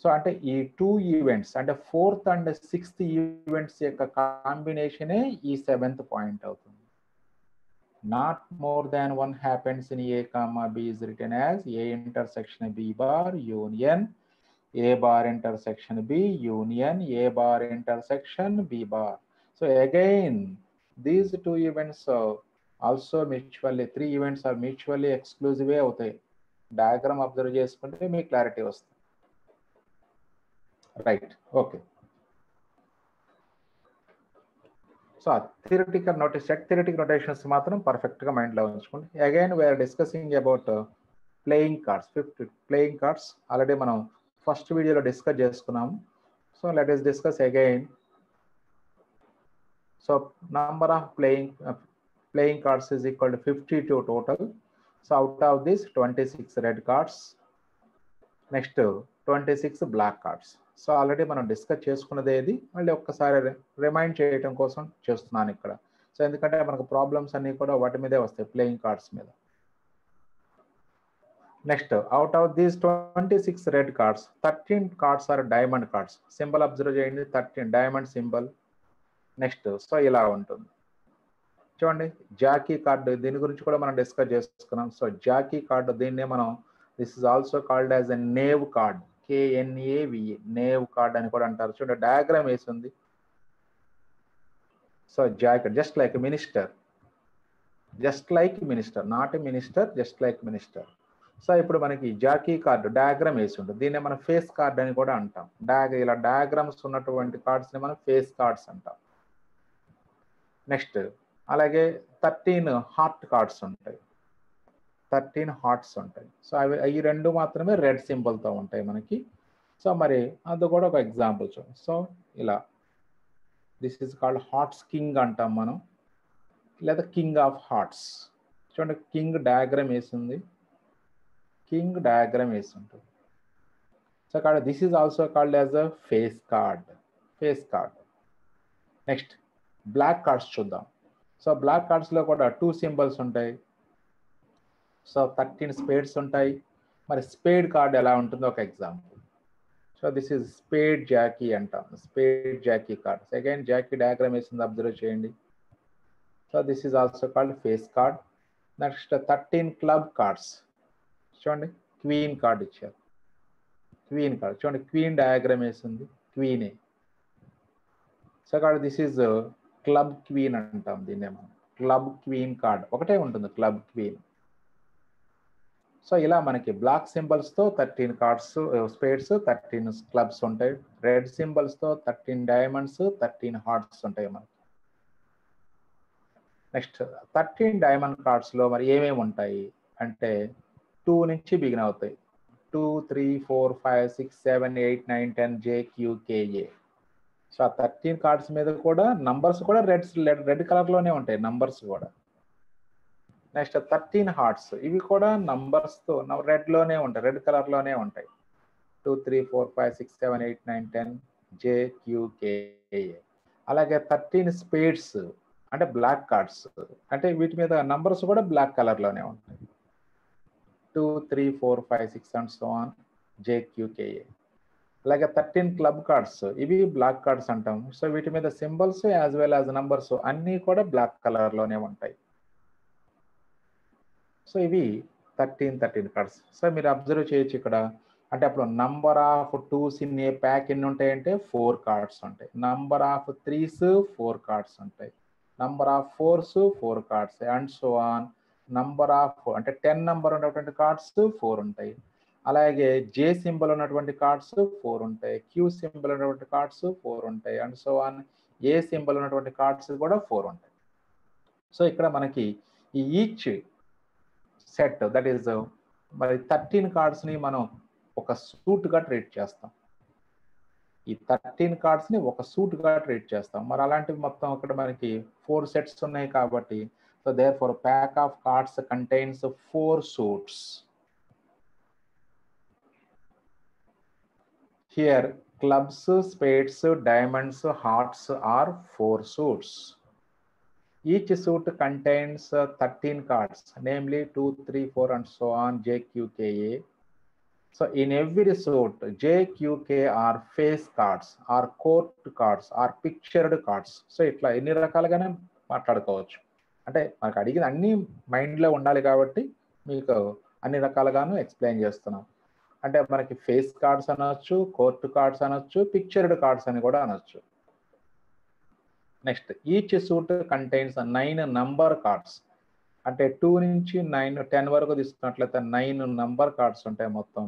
So అంటే ఈ two events అంటే fourth and sixth events యొక్క కాంబినేషనే ఈ సెవెంత్ పాయింట్ అవుతుంది. Not more than one happens in A comma B is written as A intersection B bar union A bar intersection B union A bar intersection B bar. So again these two events also mutually, three events are mutually ఎక్స్క్లూజివే అవుతాయి. Diagram observe చేసుకుంటే మీకు clarity వస్తుంది. Right, okay. So theoretical notations మాత్రం పర్ఫెక్ట్గా మైండ్లో ఉంచుకోండి. Again we are discussing about playing cards. 5 playing cards already మనం ఫస్ట్ వీడియోలో డిస్కస్ చేసుకున్నాము. So let us discuss again. So number of playing cards is equal to 52 total. So out of this 26 red cards, next 26 black cards. So already మనం discuss చేసుకున్నది ఏది మళ్ళీ ఒక్కసారి remind చేయడం కోసం చేస్తున్నాను ఇక్కడ. సో ఎందుకంటే మనకు ప్రాబ్లమ్స్ అన్నీ కూడా వాటి మీదే వస్తాయి, ప్లేయింగ్ కార్డ్స్ మీద. Next, out of these 26 red cards 13 cards are diamond cards. Symbol observe చేయండి, 13 డైమండ్ సింబల్. నెక్స్ట్, సో ఇలా ఉంటుంది చూడండి. జాకీ కార్డు, దీని గురించి కూడా మనం డిస్కస్ చేసుకున్నాం. సో జాకీ కార్డు, దీన్నే మనం this is also called as a knave card, KNAVE, knave card అని కూడా అంటారు. చూడండి డయాగ్రామ్ వేసి ఉంది. So jack just like minister, not a minister, just like minister. So ఇప్పుడు మనకి జాకీ కార్డు డయాగ్రామ్ వేసి ఉంటుంది. దీన్నే మనం ఫేస్ కార్డ్ అని కూడా అంటాం. ఇలా డయాగ్రామ్స్ ఉన్నటువంటి కార్డ్స్ని మనం ఫేస్ కార్డ్స్ అంటాం. నెక్స్ట్, అలాగే 13 హార్ట్ కార్డ్స్ ఉంటాయి, 13 హార్ట్స్ ఉంటాయి. సో అవి రెండు మాత్రమే రెడ్ సింబల్తో ఉంటాయి మనకి. సో మరి అది కూడా ఒక ఎగ్జాంపుల్ చూడండి. సో ఇలా this is called hearts king అంటాం మనం, లేదా కింగ్ ఆఫ్ హార్ట్స్. చూడండి కింగ్ డయాగ్రామ్ వేసింది, కింగ్ డయాగ్రామ్ వేసి ఉంటుంది. So called this is also called as a face card, face card. Next, black cards చూద్దాం. సో బ్లాక్ కార్డ్స్లో కూడా 2 సింబల్స్ ఉంటాయి. సో 13 స్పేడ్స్ ఉంటాయి. మరి స్పేడ్ కార్డ్ ఎలా ఉంటుందో ఒక example. So this is spade jack అంటాం, spade jack card. Again jack diagram వేసింది, అబ్జర్వ్ చేయండి. So this is also called face card. Next 13 club cards. చూడండి క్వీన్ కార్డ్ ఇచ్చారు, క్వీన్ కార్డ్. చూడండి క్వీన్ డయాగ్రామ్ వేసింది, క్వీనే. So card this is club queen అంటాం దీన్నే మనం, క్లబ్ క్వీన్ కార్డ్ ఒకటే ఉంటుంది, క్లబ్ క్వీన్. సో ఇలా మనకి బ్లాక్ సింబల్స్తో 13 కార్డ్స్ స్పేడ్స్, 13 క్లబ్స్ ఉంటాయి. రెడ్ సింబల్స్తో 13 డైమండ్స్, 13 హార్ట్స్ ఉంటాయి మనకి. నెక్స్ట్ 13 డైమండ్ కార్డ్స్లో మరి ఏమేమి ఉంటాయి అంటే 2 నుంచి బిగిన్ అవుతాయి. 2, 3, 4, 5, 6, 7, 8, 9, 10 JQKA. సో ఆ 13 కార్డ్స్ మీద కూడా నంబర్స్ కూడా రెడ్ కలర్లోనే ఉంటాయి, నంబర్స్ కూడా. నెక్స్ట్ 13 హార్ట్స్, ఇవి కూడా నంబర్స్తో రెడ్లోనే ఉంటాయి, రెడ్ కలర్లోనే ఉంటాయి. 2, 3, 4, 5, 6, 7, 8, 9, 10 JQKA. అలాగే 13 స్పేడ్స్ అంటే బ్లాక్ కార్డ్స్, అంటే వీటి మీద నంబర్స్ కూడా బ్లాక్ కలర్లోనే ఉంటాయి. 2, 3, 4, 5, 6 అండ్ సో ఆన్ JQKA. అలాగే 13 క్లబ్ కార్డ్స్, ఇవి బ్లాక్ కార్డ్స్ అంటాం. సో వీటి మీద symbols as well as numbers అన్నీ కూడా బ్లాక్ కలర్లోనే ఉంటాయి. సో ఇవి 13 కార్డ్స్. సో మీరు అబ్జర్వ్ చేయొచ్చు ఇక్కడ. అంటే అప్పుడు number of 2s in a pack ఎన్ని ఉంటాయంటే 4 కార్డ్స్ ఉంటాయి. నంబర్ ఆఫ్ 3s 4 కార్డ్స్ ఉంటాయి. Number of 4s 4 cards and so on. Number of అంటే 10 నంబర్ ఉన్నటువంటి కార్డ్స్ 4 ఉంటాయి. అలాగే జే సింబల్ ఉన్నటువంటి కార్డ్స్ 4 ఉంటాయి. క్యూ సింబల్ ఉన్నటువంటి కార్డ్స్ 4 ఉంటాయి and so on. A symbol ఉన్నటువంటి కార్డ్స్ కూడా 4 ఉంటాయి. సో ఇక్కడ మనకి ఈ ఈచ్ సెట్ దట్ ఈస్ మరి 13 కార్డ్స్ని మనం ఒక సూట్గా ట్రీట్ చేస్తాం. ఈ 13 కార్డ్స్ని ఒక సూట్గా ట్రీట్ చేస్తాం. మరి అలాంటివి మొత్తం అక్కడ మనకి 4 సెట్స్ ఉన్నాయి కాబట్టి so therefore pack of cards contains 4 suits. Here clubs, spades, diamonds, hearts are 4 suits. Each suit contains 13 cards, namely 2, 3, 4 and so on JQKA. So in every suit, JQK are face cards, are court cards, are pictured cards. So ఇట్లా ఎన్ని రకాలుగానే మాట్లాడుకోవచ్చు. అంటే మనకు అడిగిన అన్ని మైండ్లో ఉండాలి కాబట్టి మీకు అన్ని రకాలుగాను ఎక్స్ప్లెయిన్ చేస్తున్నాం. అంటే మనకి ఫేస్ కార్డ్స్ అనొచ్చు, కోర్టు కార్డ్స్ అనొచ్చు, పిక్చర్డ్ కార్డ్స్ అని కూడా అనొచ్చు. Next each suit contains 9 number cards. అంటే 2 నుంచి 9, 10 వరకు తీసుకున్నట్లయితే 9 నంబర్ కార్డ్స్ ఉంటాయి మొత్తం.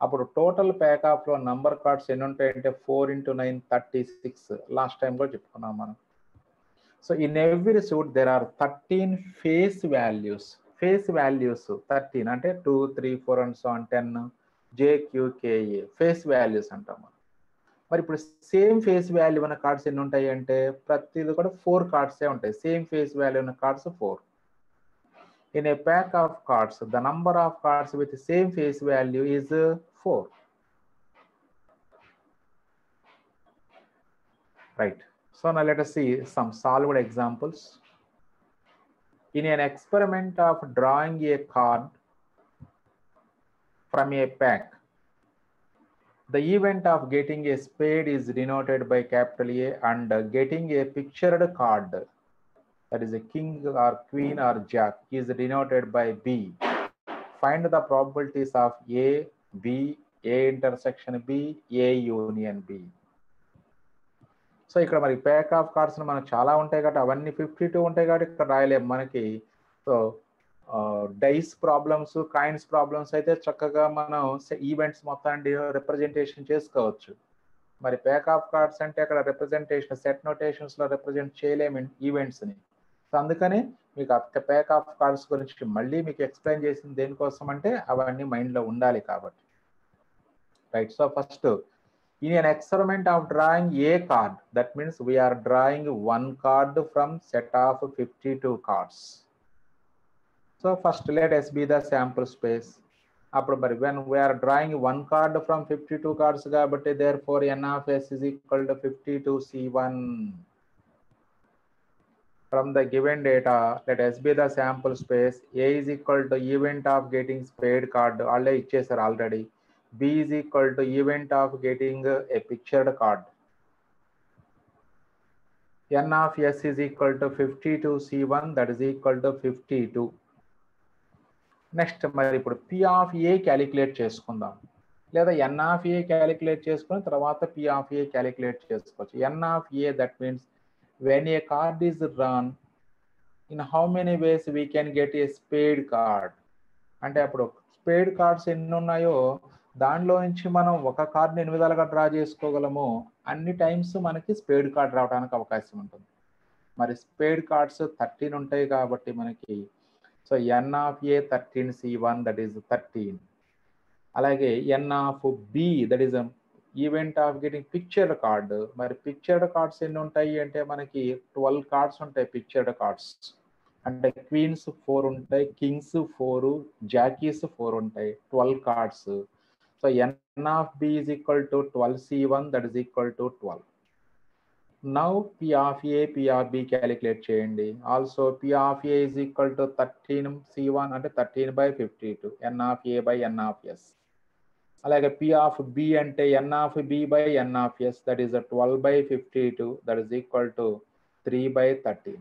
అప్పుడు టోటల్ ప్యాక్ ఆఫ్లో నంబర్ కార్డ్స్ ఎన్ని ఉంటాయంటే 4 × 9 36. లాస్ట్ టైం కూడా చెప్పుకున్నాం మనం. So in every suit there are 13 face values. Face values 13 అంటే 2, 3, 4 and so on 10 JQKA face values అంటాం. మరి ఇప్పుడు సేమ్ ఫేస్ వాల్యూ ఉన్న కార్డ్స్ ఎన్ని ఉంటాయి అంటే ప్రతిది కూడా 4 కార్డ్సే ఉంటాయి. సేమ్ ఫేస్ వాల్యూ ఉన్న cards 4. In a pack of cards, the number of cards with same face value is 4. Right. So now let us see some solved examples. In an experiment of drawing a card from a pack, the event of getting a spade is denoted by capital A and getting a pictured card, that is a king or queen or jack, is denoted by B. Find the probabilities of A, B, A intersection B, A union B. So ఇక్కడ మరి pack of cards మనకు చాలా ఉంటాయి కాబట్టి అవన్నీ 52 ఉంటాయి కాబట్టి ఇక్కడ రాయలేము మనకి. So dice problems, coins problems అయితే చక్కగా మనం ఈవెంట్స్ మొత్తాన్ని రిప్రజెంటేషన్ చేసుకోవచ్చు. మరి ప్యాక్ ఆఫ్ కార్డ్స్ అంటే అక్కడ రిప్రజెంటేషన్ సెట్ నోటేషన్స్లో రిప్రజెంట్ చేయలేము ఈవెంట్స్ని. సో అందుకని మీకు ప్యాక్ ఆఫ్ కార్డ్స్ గురించి మళ్ళీ మీకు ఎక్స్ప్లెయిన్ చేసింది దేనికోసం అంటే అవన్నీ మైండ్లో ఉండాలి కాబట్టి. Right. So first, in an experiment of drawing a card, that means we are drawing one card from set of 52 cards. So first let S be the sample space. When we are drawing one card from 52 cards, but therefore n of S is equal to 52C1. From the given data, let S be the sample space. A is equal to event of getting spade card. Already. B is equal to event of getting a pictured card. N of S is equal to 52C1, that is equal to 52. Next మరి ఇప్పుడు P of A calculate చేసుకుందాం, లేదా N of A calculate చేసుకుని తర్వాత P of A calculate చేసుకోవచ్చు. N of A, that means when a card is run, in how many ways we can get a spade card. అంటే అప్పుడు spade cards ఎన్ని ఉన్నాయో దానిలో నుంచి మనం ఒక కార్డ్ని ఎన్ని విధాలుగా డ్రా చేసుకోగలము, అన్ని టైమ్స్ మనకి స్పేడ్ కార్డ్ రావడానికి అవకాశం ఉంటుంది. మరి స్పేడ్ కార్డ్స్ 13 ఉంటాయి కాబట్టి మనకి so N of A 13C1, that is 13. అలాగే ఎన్ of B, that is event of getting pictured card. మరి పిక్చర్డ్ కార్డ్స్ ఎన్ని ఉంటాయి అంటే మనకి 12 కార్డ్స్ ఉంటాయి పిక్చర్డ్ కార్డ్స్. అంటే క్వీన్స్ 4 ఉంటాయి, కింగ్స్ 4, జాకీస్ 4 ఉంటాయి, 12 cards. So n of b is equal to 12C1, that is equal to 12. Now P of A, P of B calculate చేయండి. Also P of A is equal to 13C1 అంటే 13/52, n of A by n of S. అలాగే P of B అంటే n of B by n of S, that is 12/52, that is equal to 3/13.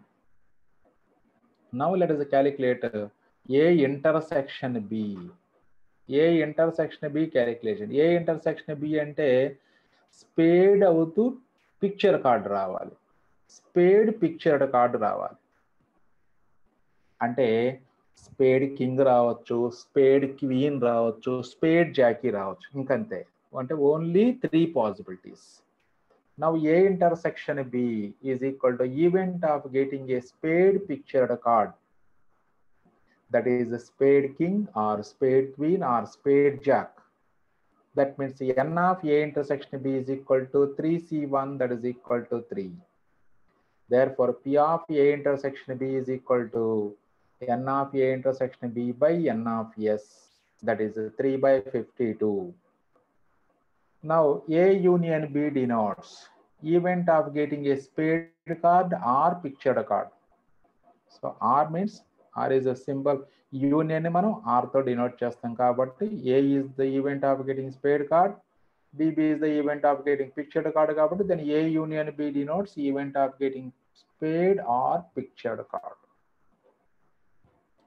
Now let us calculate A intersection B. A intersection B calculation. A intersection B అంటే spade అవుతూ picture card రావాలి, spade pictured card రావాలి. అంటే spade king రావచ్చు, spade queen రావచ్చు, spade Jackie రావచ్చు, ఇంకంతే. అంటే only 3 possibilities. Now A intersection B is equal to event of getting a spade pictured card, that is a spade king or spade queen or spade jack. That means n of A intersection B is equal to 3C1, that is equal to 3. Therefore P of A intersection B is equal to n of A intersection B by n of S, that is 3/52. Now A union B denotes event of getting a spade card or pictured card. So R means, R is a symbol, union ని మనం R తో denote చేస్తాం కాబట్టి A is the event of getting spade card, B is the event of getting pictured card కాబట్టి then A union B denotes event of getting spade or pictured card.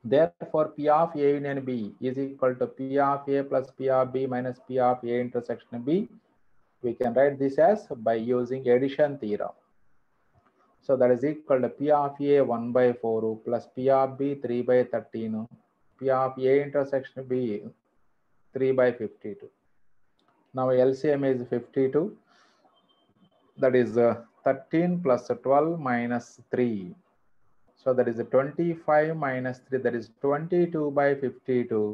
Therefore P of A union B is equal to P of A plus P of B minus P of A intersection B. We can write this as by using addition theorem. So that is equal to P of A 1/4 plus P of B 3/13, P of A intersection B 3/52. Now LCM is 52, that is 13 plus 12 minus 3. So that is 25 minus 3, that is 22/52.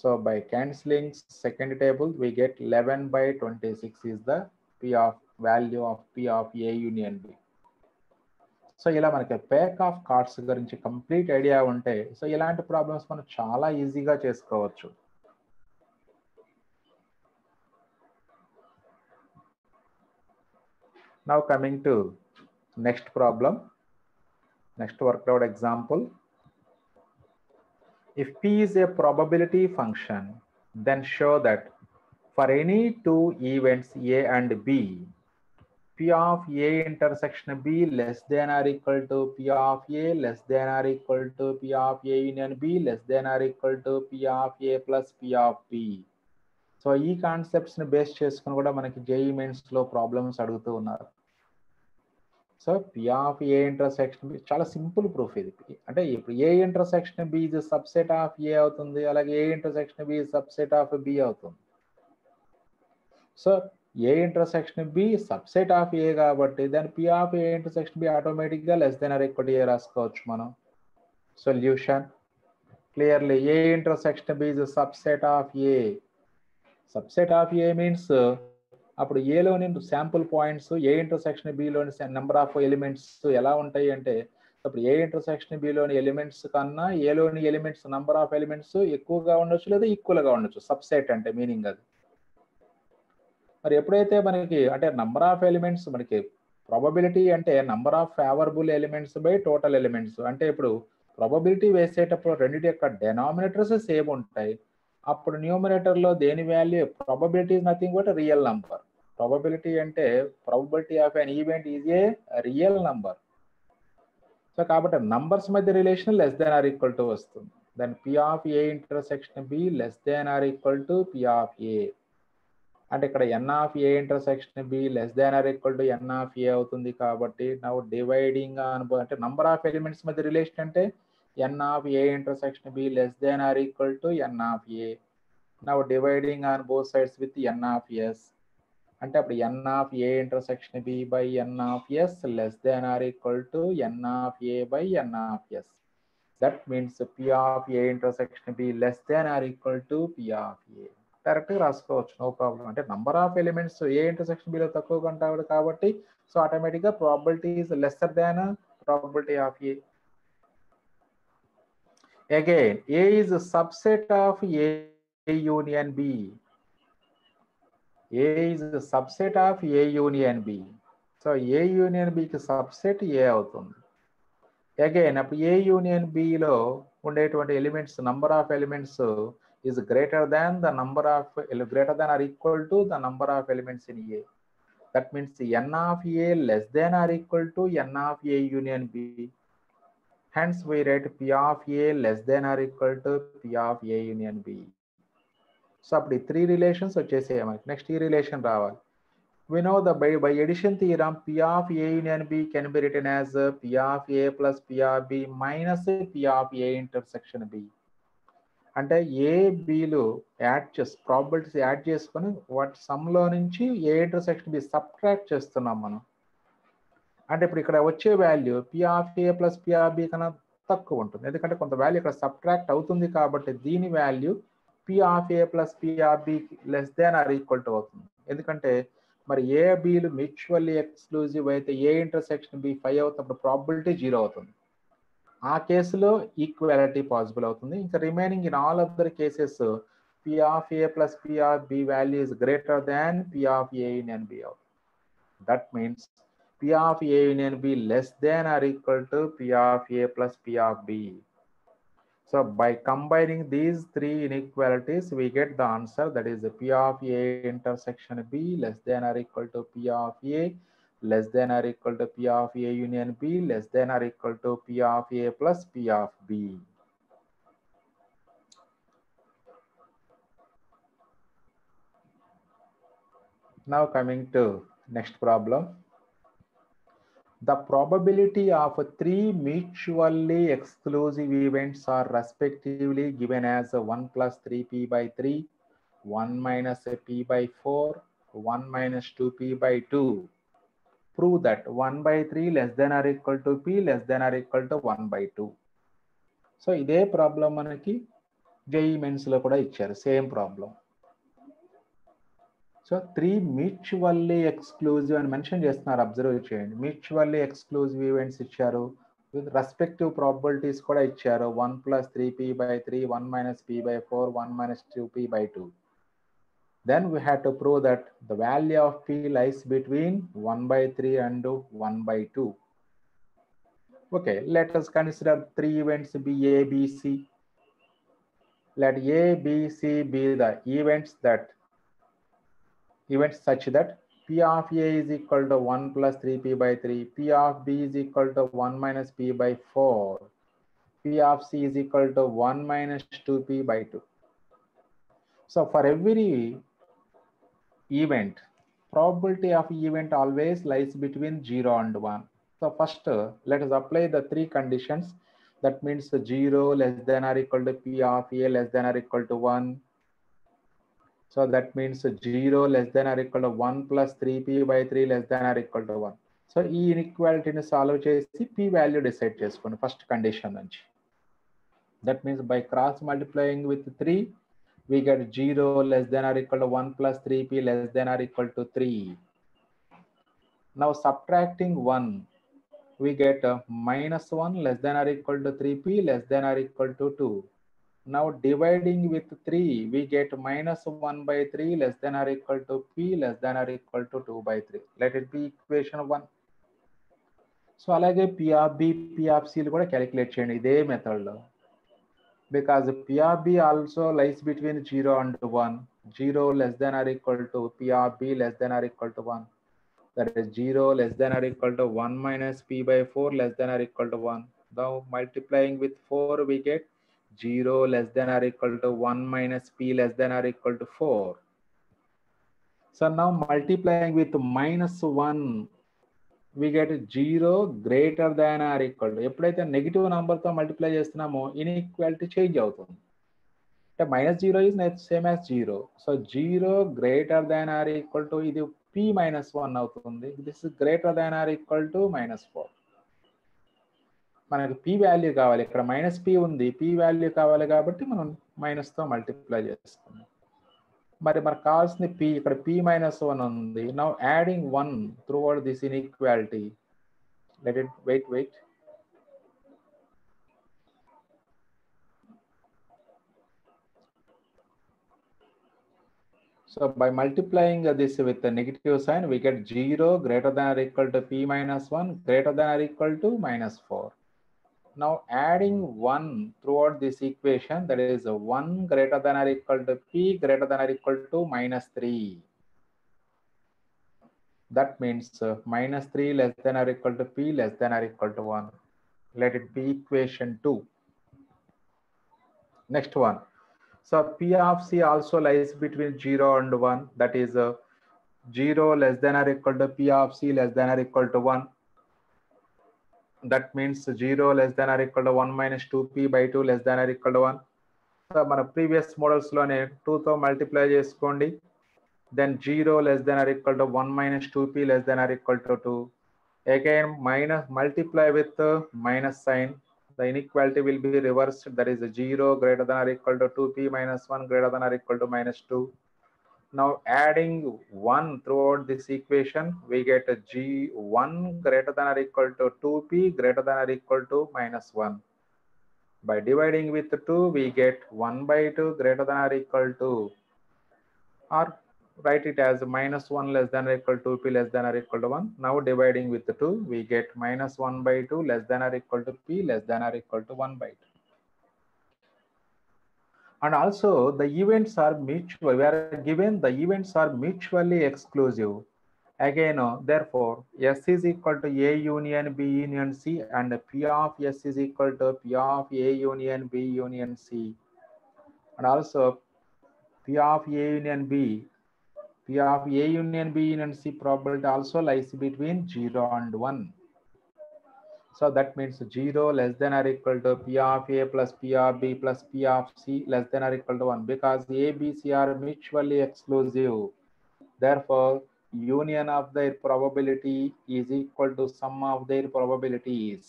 So by cancelling second table, we get 11/26 is the P of value of P of A union B. So ఇలా మనకి pack of cards గురించి complete idea ఉంటే so ఇలాంటి problems మనం చాలా ఈజీగా చేసుకోవచ్చు. Now coming to next problem, next worked example. If P is a probability function, then show that for any two events A and B, P of A intersection B less than or equal to P of A less than or equal to P of A union B less than or equal to P of A plus P of B. So ఈ కాన్సెప్ట్స్ని base చేసుకుని కూడా మనకి JEE మెయిన్స్లో problems అడుగుతూ ఉన్నారు. So P of A intersection B చాలా simple proof ఇది. అంటే ఇప్పుడు ఏ ఇంటర్సెక్షన్ బి ఇది సబ్సెట్ ఆఫ్ ఏ అవుతుంది, అలాగే A intersection B subset of B అవుతుంది. So A intersection B subset of A కాబట్టి దాని P of A intersection B ఆటోమేటిక్గా less than or equal to A రాసుకోవచ్చు మనం. Solution clearly A intersection B is subset of A. Subset of A means అప్పుడు ఏలోని sample points A intersection బిలోని number of elements ఎలా ఉంటాయి అంటే, అప్పుడు A intersection బిలోని ఎలిమెంట్స్ కన్నా ఏలోని ఎలిమెంట్స్ నంబర్ ఆఫ్ ఎలిమెంట్స్ ఎక్కువగా ఉండొచ్చు లేదా ఈక్వల్గా ఉండొచ్చు. సబ్సెట్ అంటే మీనింగ్ అది. మరి ఎప్పుడైతే మనకి అంటే నంబర్ ఆఫ్ ఎలిమెంట్స్ మనకి ప్రాబబిలిటీ అంటే number of favourable elements by total elements. అంటే ఇప్పుడు ప్రాబబిలిటీ వేసేటప్పుడు రెండింటి యొక్క డెనామినేటర్స్ సేమ్ ఉంటాయి. అప్పుడు న్యూమరేటర్లో దేని value probability is nothing but real number. Probability అంటే probability of an event is a real number. So కాబట్టి నంబర్స్ మధ్య relation less than or equal to వస్తుంది. Then P of A intersection B less than or equal to P of A. అంటే ఇక్కడ N of A intersection B less than or equal to N of A అవుతుంది. కాబట్టి now dividing అంటే number of elements మధ్య relation అంటే ఎన్ of A intersection B less than or equal to N of A. Now dividing on both sides with N of S. అంటే అప్పుడు N of A intersection B by N of S less than or equal to N of A by N of S. That means P of A intersection B less than or equal to P of A. డైరెక్ట్గా రాసుకోవచ్చు, no problem. అంటే number of elements A intersection బిలో తక్కువగా ఉంటాడు కాబట్టి so ఆటోమేటిక్గా probability is lesser than probability of A. Again A is subset of A union B. A is subset of A union B. So A union బికి subset A అవుతుంది. Again అప్పుడు A union బిలో ఉండేటువంటి elements number of elements is greater than the number of greater than or equal to the number of elements in A. That means n of A less than or equal to n of A union B. Hence we write P of A less than or equal to P of A union B. So apdi three relations vachesey manaki. Next ee relation రావాలి. We know the by addition theorem P of A union B can be written as P of A plus P of B minus P of A intersection B. అంటే ఏ బిలు add చేసి probabilities add చేసుకొని వాటి సమ్లో నుంచి ఏ intersection B subtract చేస్తున్నాం మనం. అంటే ఇప్పుడు ఇక్కడ వచ్చే value P of A plus P of B కన్నా తక్కువ ఉంటుంది, ఎందుకంటే కొంత వాల్యూ ఇక్కడ సబ్ట్రాక్ట్ అవుతుంది కాబట్టి దీని value P of A plus P of B less than or equal to అవుతుంది. ఎందుకంటే మరి ఏ బిలు మ్యూచువల్లీ ఎక్స్క్లూజివ్ అయితే ఏ ఇంటర్సెక్షన్ బి 5 అవుతున్నప్పుడు ప్రాబిలిటీ 0 అవుతుంది. ఆ కేసులో ఈక్వాలిటీ పాసిబుల్ అవుతుంది. ఇంకా remaining in all other cases P of A plus P of B value is greater than P of A union B అవుతుంది. That means P of A union B less than or equal to P of A plus P of B. So by combining these three inequalities we get the answer, that is P of A intersection B less than or equal to P of A less than or equal to P of A union B less than or equal to P of A plus P of B. Now coming to next problem. The probability of three mutually exclusive events are respectively given as 1 plus 3p by 3, 1 minus p by 4, 1 minus 2p by 2. Prove that 1 by 3 less than or equal to p less than or equal to 1 by 2. So ఇదే problem మనకి JEE మెయిన్స్లో కూడా ఇచ్చారు, same problem. So 3 mutually exclusive అని mention చేస్తున్నారు, observe చేయండి. Mutually exclusive events ఇచ్చారు, with respective probabilities కూడా ఇచ్చారు. 1 plus 3p by 3, 1 minus p by 4, 1 minus 2p by 2. Then we had to prove that the value of P lies between 1 by 3 and 1 by 2. Okay, let us consider three events be A, B, C. Let A, B, C be the events such that P of A is equal to 1 plus 3P by 3, P of B is equal to 1 minus P by 4, P of C is equal to 1 minus 2P by 2. So for every event, probability of event always lies between 0 and 1. So first, let us apply the three conditions. That means 0 less than or equal to P of A less than or equal to 1. So that means 0 less than or equal to 1 plus 3P by 3 less than or equal to 1. So ఈ inequality solve చేసి P value decide చేసుకోండి first condition నుంచి. That means by cross multiplying with 3, we get 0 less than or equal to 1 plus 3P less than or equal to 3. Now subtracting 1, we get minus 1 less than or equal to 3P less than or equal to 2. Now dividing with 3, we get minus 1 by 3 less than or equal to P less than or equal to 2 by 3. Let it be equation 1. So అలాగే P of B, P of C కూడా calculate చేయండి ఇదే method లో. Because P of B also lies between 0 and 1. 0 less than or equal to P of B less than or equal to 1. That is 0 less than or equal to 1 minus P by 4 less than or equal to 1. Now multiplying with 4, we get 0 less than or equal to 1 minus P less than or equal to 4. So now multiplying with minus 1, we get 0 greater than or equal to. ఎప్పుడైతే negative నెంబర్తో multiply చేస్తున్నామో inequality change అవుతుంది. అంటే minus 0 is same as 0. So 0 greater than or equal to ఇది P minus 1 అవుతుంది. This is greater than or equal to minus 4. మనకు P value కావాలి, ఇక్కడ మైనస్ P ఉంది, P వాల్యూ కావాలి కాబట్టి మనం మైనస్తో మల్టిప్లై చేస్తున్నాం. మరి మనకు కావాల్సింది P, ఇక్కడ P minus 1 ఉంది. Now adding 1 throughout this inequality. Let it wait. So by multiplying this with the negative sign, we get 0 greater than or equal to P minus 1 greater than or equal to minus 4. Now adding 1 throughout this equation, that is 1 greater than or equal to P greater than or equal to minus 3. That means minus 3 less than or equal to P less than or equal to 1. Let it be equation 2. Next one. So P of C also lies between 0 and 1. That is 0 less than or equal to P of C less than or equal to 1. That means 0 less than or equal to 1 minus 2P by 2 less than or equal to 1. So మన previous models లోనే 2తో multiply చేసుకోండి. Then 0 less than or equal to 1 minus 2P less than or equal to 2. Again minus multiply with minus sign. The inequality will be reversed. That is 0 greater than or equal to 2P minus 1 greater than or equal to minus 2. Now adding 1 throughout this equation, we get a G1 greater than or equal to 2P greater than or equal to minus 1. By dividing with 2, we get 1 by 2 greater than or equal to, or write it as minus 1 less than or equal to 2P less than or equal to 1. Now dividing with 2, we get minus 1 by 2 less than or equal to P less than or equal to 1 by 2. And also the events are mutual. We are given the events are mutually exclusive. Again, therefore, S is equal to A union B union C, and P of S is equal to P of A union B union C. And also P of A union B, P of A union B union C probability also lies between 0 and 1. So that means 0 less than or equal to P of A plus P of B plus P of C less than or equal to 1, because A, B, C are mutually exclusive. Therefore, union of their probability is equal to sum of their probabilities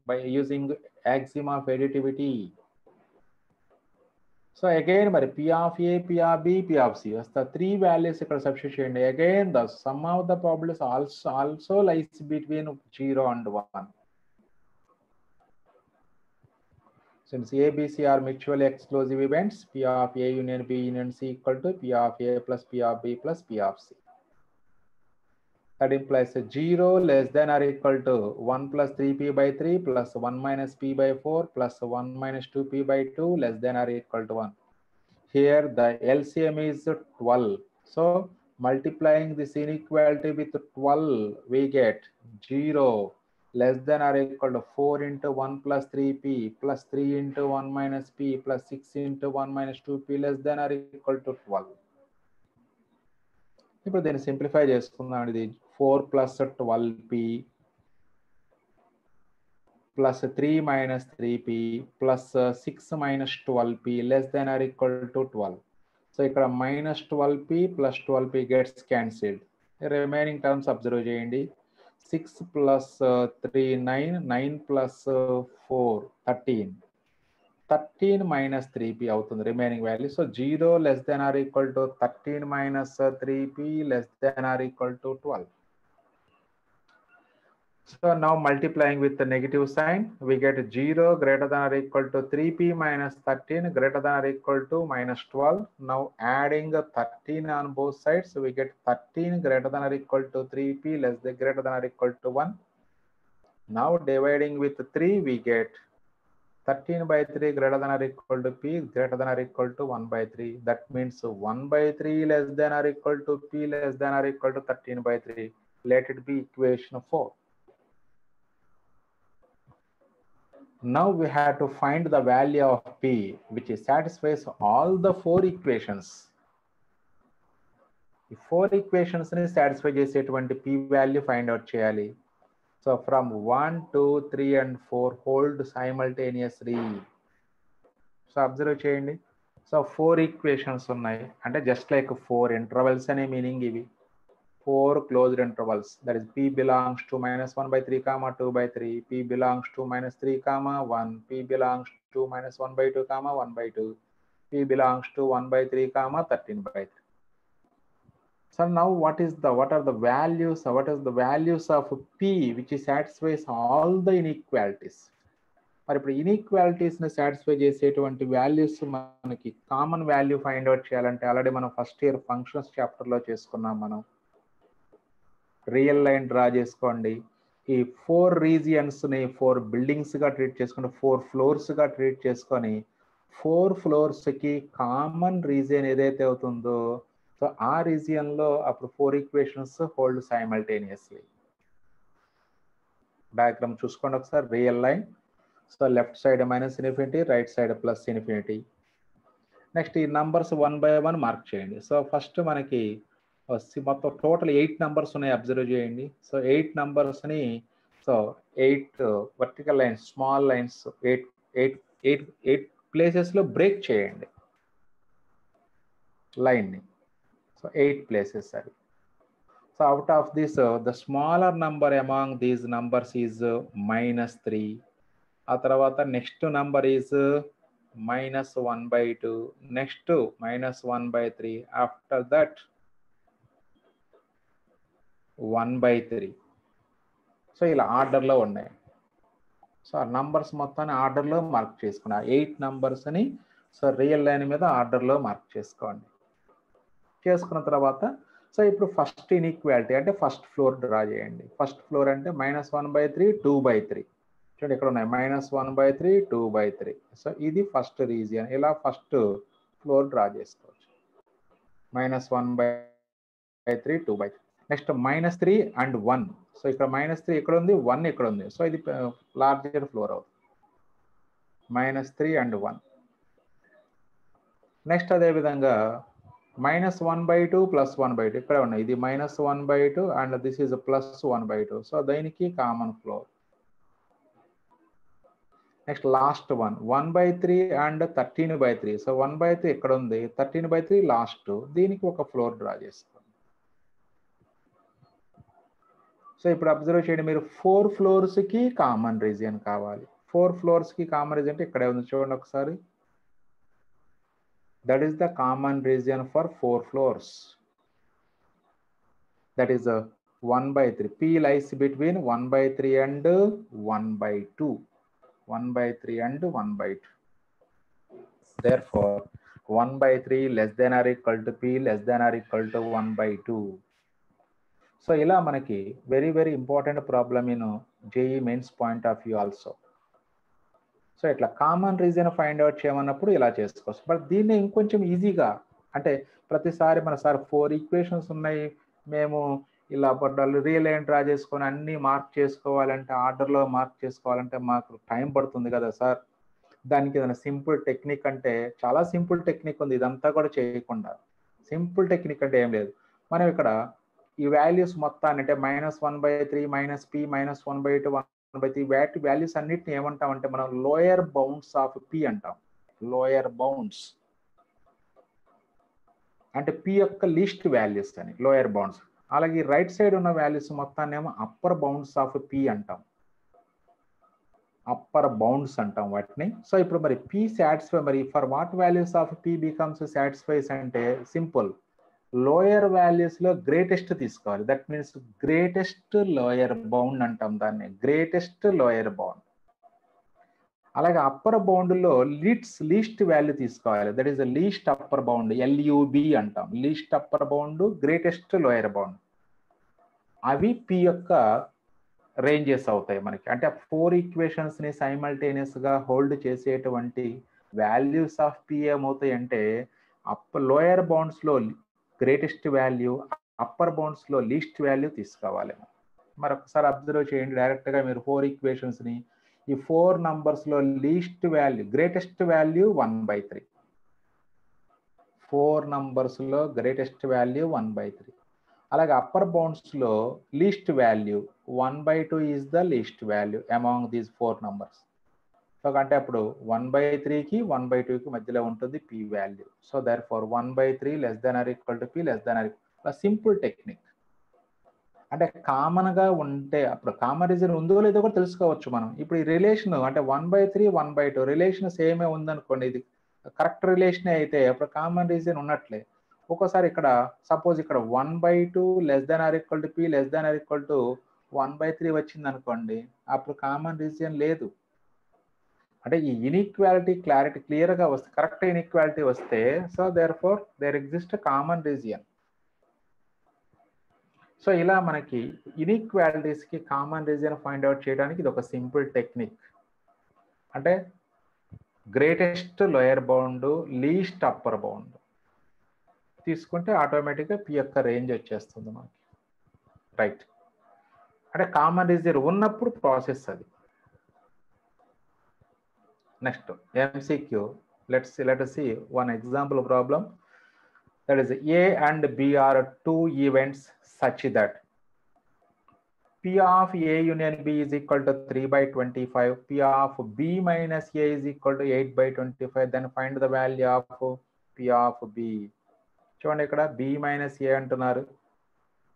by using axiom of additivity. So again, P of A, P of B, P of C. As the three values ఇక్కడ substitute చేయండి. Again, the sum of the probabilities also lies between 0 and 1. Since A, B, C are mutually exclusive events, P of A union B union C equal to P of A plus P of B plus P of C. That implies 0 less than or equal to 1 plus 3P by 3 plus 1 minus P by 4 plus 1 minus 2P by 2 less than or equal to 1. Here the LCM is 12. So multiplying this inequality with 12, we get 0 less than or equal to 4 into 1 plus 3P plus 3 into 1 minus P plus 6 into 1 minus 2P less than or equal to 12. ఇప్పుడు దీన్ని simplify చేసుకుందాం. ఇది 4 plus 12P plus 3 minus 3P plus 6 minus 12P less than or equal to 12. So ఇక్కడ minus 12P plus 12P gets cancelled. Remaining terms observe చేయండి. 6 plus 3 9, 9 plus 4 13. 13 minus 3P అవుతుంది remaining value. So 0 less than or equal to 13 minus 3P less than or equal to 12. So now multiplying with the negative sign, we get 0 greater than or equal to 3P minus 13 greater than or equal to minus 12. Now adding 13 on both sides, we get 13 greater than or equal to 3P less than greater than or equal to 1. Now dividing with 3, we get 13 by 3 greater than or equal to P greater than or equal to 1 by 3. That means 1 by 3 less than or equal to P less than or equal to 13 by 3. Let it be equation 4. Now we have to find the value of P which satisfies all the 4 equations. The 4 equations ni satisfy చేసేటువంటి P value find out చేయాలి. So from 1, 2, 3 and 4 hold simultaneously. So observe చేయండి. So 4 equations ఉన్నాయి. అంటే just like 4 intervals అనే meaning ఇవి. 4 closed intervals, that is P belongs to minus 1 by 3 comma 2 by 3, P belongs to minus 3 comma 1, P belongs to minus 1 by 2 comma 1 by 2, P belongs to 1 by 3 comma 13 by 3. So now what are the values of P which satisfies all the inequalities? మరి ఇప్పుడు inequalities ని satisfy చేసేటువంటి values మనకి common value find out చేయాలంటే already మనం first year functions chapter లో చేసుకున్నాం. మనం రియల్ లైన్ డ్రా చేసుకోండి. ఈ 4 రీజియన్స్ ని 4 బిల్డింగ్స్ గా ట్రీట్ చేసుకుని 4 ఫ్లోర్స్ గా ట్రీట్ చేసుకొని 4 ఫ్లోర్స్ కి కామన్ రీజియన్ ఏదైతే అవుతుందో సో ఆ రీజియన్ లో అప్పుడు 4 ఈక్వేషన్స్ హోల్డ్ సైమల్టేనియస్లీ. డయాగ్రామ్ చూసుకోండి ఒకసారి. Real line, so left side minus infinity, right side plus infinity. Next ఈ నంబర్స్ 1 by 1 మార్క్ చేయండి. సో ఫస్ట్ మనకి మొత్తం టోటల్ 8 నంబర్స్ ఉన్నాయి, అబ్జర్వ్ చేయండి. సో 8 నంబర్స్ ని so 8 vertical lines, small lines 8 places లో బ్రేక్ చేయండి లైన్ ని. సో 8 ప్లేసెస్ అవి. So out of this the smaller number among these numbers is -3. ఆ తర్వాత next number is -1/2, next -1/3, after that 1/3. So ఇలా ఆర్డర్లో ఉన్నాయి. సో ఆ నంబర్స్ మొత్తాన్ని ఆర్డర్లో మార్క్ చేసుకున్నా 8 నంబర్స్ని సో రియల్ లైన్ మీద ఆర్డర్లో మార్క్ చేసుకోండి. చేసుకున్న తర్వాత సో ఇప్పుడు ఫస్ట్ ఇన్ఈక్వాలిటీ అంటే ఫస్ట్ ఫ్లోర్ డ్రా చేయండి. ఫస్ట్ ఫ్లోర్ అంటే -1/3, 2/3. చూడండి ఇక్కడ ఉన్నాయి -1/3, 2/3. సో ఇది ఫస్ట్ రీజియన్. ఇలా ఫస్ట్ ఫ్లోర్ డ్రా చేసుకోవచ్చు. -1/3, 2/3. Next -3 and 1. సో ఇక్కడ -3 ఎక్కడ ఉంది, 1 ఎక్కడ ఉంది. సో ఇది లార్జర్ ఫ్లోర్ అవుతుంది. -3 and 1. నెక్స్ట్ అదే విధంగా -1/2 +1/2 ఇక్కడ ఉన్నాయి. ఇది -1/2 అండ్ దిస్ ఈజ్ +1/2. సో దీనికి common floor. Next last 1/3 and 13/3. So 1/3 ఎక్కడ ఉంది, 13/3 లాస్ట్. దీనికి ఒక ఫ్లోర్ డ్రా చేసుకోండి. సో ఇప్పుడు అబ్జర్వ్ చేయండి, మీరు 4 ఫ్లోర్స్ కి కామన్ రీజియన్ కావాలి. 4 ఫ్లోర్స్ కి కామన్ రీజియన్ అంటే ఇక్కడే ఉంది చూడండి ఒకసారి. That is the common region for 4 floors. That is 1/3. P lies between 1/3 and 1/2. 1/3 and 1/2. Therefore, 1/3 less than or equal to P less than or equal to 1/2. So ఇలా మనకి very important problem in JEE mains point of view also. So ఇట్లా common reason find out చేయమన్నప్పుడు ఇలా చేసుకోవచ్చు. But దీన్ని ఇంకొంచెం ఈజీగా, అంటే ప్రతిసారి మన సార్ 4 ఈక్వేషన్స్ ఉన్నాయి, మేము ఇలా రియల్ లైన్ డ్రా చేసుకొని అన్ని మార్క్ చేసుకోవాలంటే, ఆర్డర్లో మార్క్ చేసుకోవాలంటే మాకు టైం పడుతుంది కదా సార్, దానికి ఏదైనా సింపుల్ టెక్నిక్ అంటే చాలా సింపుల్ టెక్నిక్ ఉంది. ఇదంతా కూడా చేయకుండా సింపుల్ టెక్నిక్ అంటే ఏం లేదు. మనం ఇక్కడ ఈ వాల్యూస్ మొత్తాన్ని అంటే -1/3 -P -1/2 1/3 వాటి వాల్యూస్ అన్నిటిని ఏమంటాం అంటే మనం లోయర్ బౌండ్స్ ఆఫ్ P అంటాం. లోయర్ బౌండ్స్ అంటే P యొక్క లీస్ట్ వాల్యూస్ అని లోయర్ బౌండ్స్. అలాగే రైట్ సైడ్ ఉన్న వాల్యూస్ మొత్తాన్ని ఏమో అప్పర్ బౌండ్స్ ఆఫ్ P అంటాం. అప్పర్ బౌండ్స్ అంటాం వాటిని. సో ఇప్పుడు మరి P సాటిస్ఫై, మరి for what values of P becomes satisfies అంటే సింపుల్, లోయర్ వాల్యూస్ లో గ్రేటెస్ట్ తీసుకోవాలి. That means greatest lower bound అంటాం దాన్ని, గ్రేటెస్ట్ లోయర్ బౌండ్. అలాగే అప్పర్ బౌండ్ లో లీస్ట్ వాల్యూ తీసుకోవాలి. That is the least upper bound, LUB అంటాం. Least upper bound, greatest lower bound, అవి P యొక్క రేంజెస్ అవుతాయి మనకి. అంటే 4 ఈక్వేషన్స్ ని సైమల్టేనియస్ గా హోల్డ్ చేసేటువంటి వాల్యూస్ ఆఫ్ P ఏమవుతాయి అంటే లోయర్ బౌండ్స్ లో గ్రేటెస్ట్ వాల్యూ, అప్పర్ బౌండ్స్ లో లీస్ట్ వాల్యూ తీసుకోవాలి. మరొకసారి అబ్జర్వ్ చేయండి డైరెక్ట్ గా మీరు 4 ఈక్వేషన్స్ ని. ఈ 4 నంబర్స్ లో least value, greatest value 1/3. 4 numbers లో గ్రేటెస్ట్ వాల్యూ 1/3. అలాగే అప్పర్ బౌండ్స్ లో least value 1/2 is the least value among these 4 numbers. So అంటే అప్పుడు 1/3కి 1/2కి మధ్యలో ఉంటుంది P value. So therefore 1/3 less than or equal to P less than or equal. Simple technique. అంటే common గా ఉంటే అప్పుడు కామన్ రీజన్ ఉందో లేదో కూడా తెలుసుకోవచ్చు మనం. ఇప్పుడు ఈ రిలేషన్ అంటే 1/3 1/2 రిలేషన్ సేమే ఉందనుకోండి, ఇది కరెక్ట్ రిలేషన్ అయితే అప్పుడు కామన్ రీజన్ ఉన్నట్లే. ఒక్కోసారి ఇక్కడ సపోజ్ ఇక్కడ 1/2 less than or equal to P less than or equal to 1/3 వచ్చింది అనుకోండి, అప్పుడు కామన్ రీజన్ లేదు. అంటే ఈ ఇన్ఈక్వాలిటీ క్లియర్ గా వస్తే, కరెక్ట్ ఇన్ఈక్వాలిటీ వస్తే, so therefore there exist common region. So ఇలా మనకి ఇన్ఈక్వాలిటీస్ కి కామన్ రీజియన్ ఫైండ్ అవుట్ చేయడానికి ఇది ఒక సింపుల్ టెక్నిక్. అంటే greatest lower bound, least upper bound తీసుకుంటే ఆటోమేటిక్గా P యొక్క రేంజ్ వచ్చేస్తుంది మనకి. రైట్, అంటే కామన్ రీజియన్ ఉన్నప్పుడు ప్రాసెస్ అది. Next, MCQ. Let us see one example problem. That is A and B are two events such that P of A union B is equal to 3/25. P of B minus A is equal to 8/25. Then find the value of P of B. చూడండి ఇక్కడ B minus A అంటున్నారు.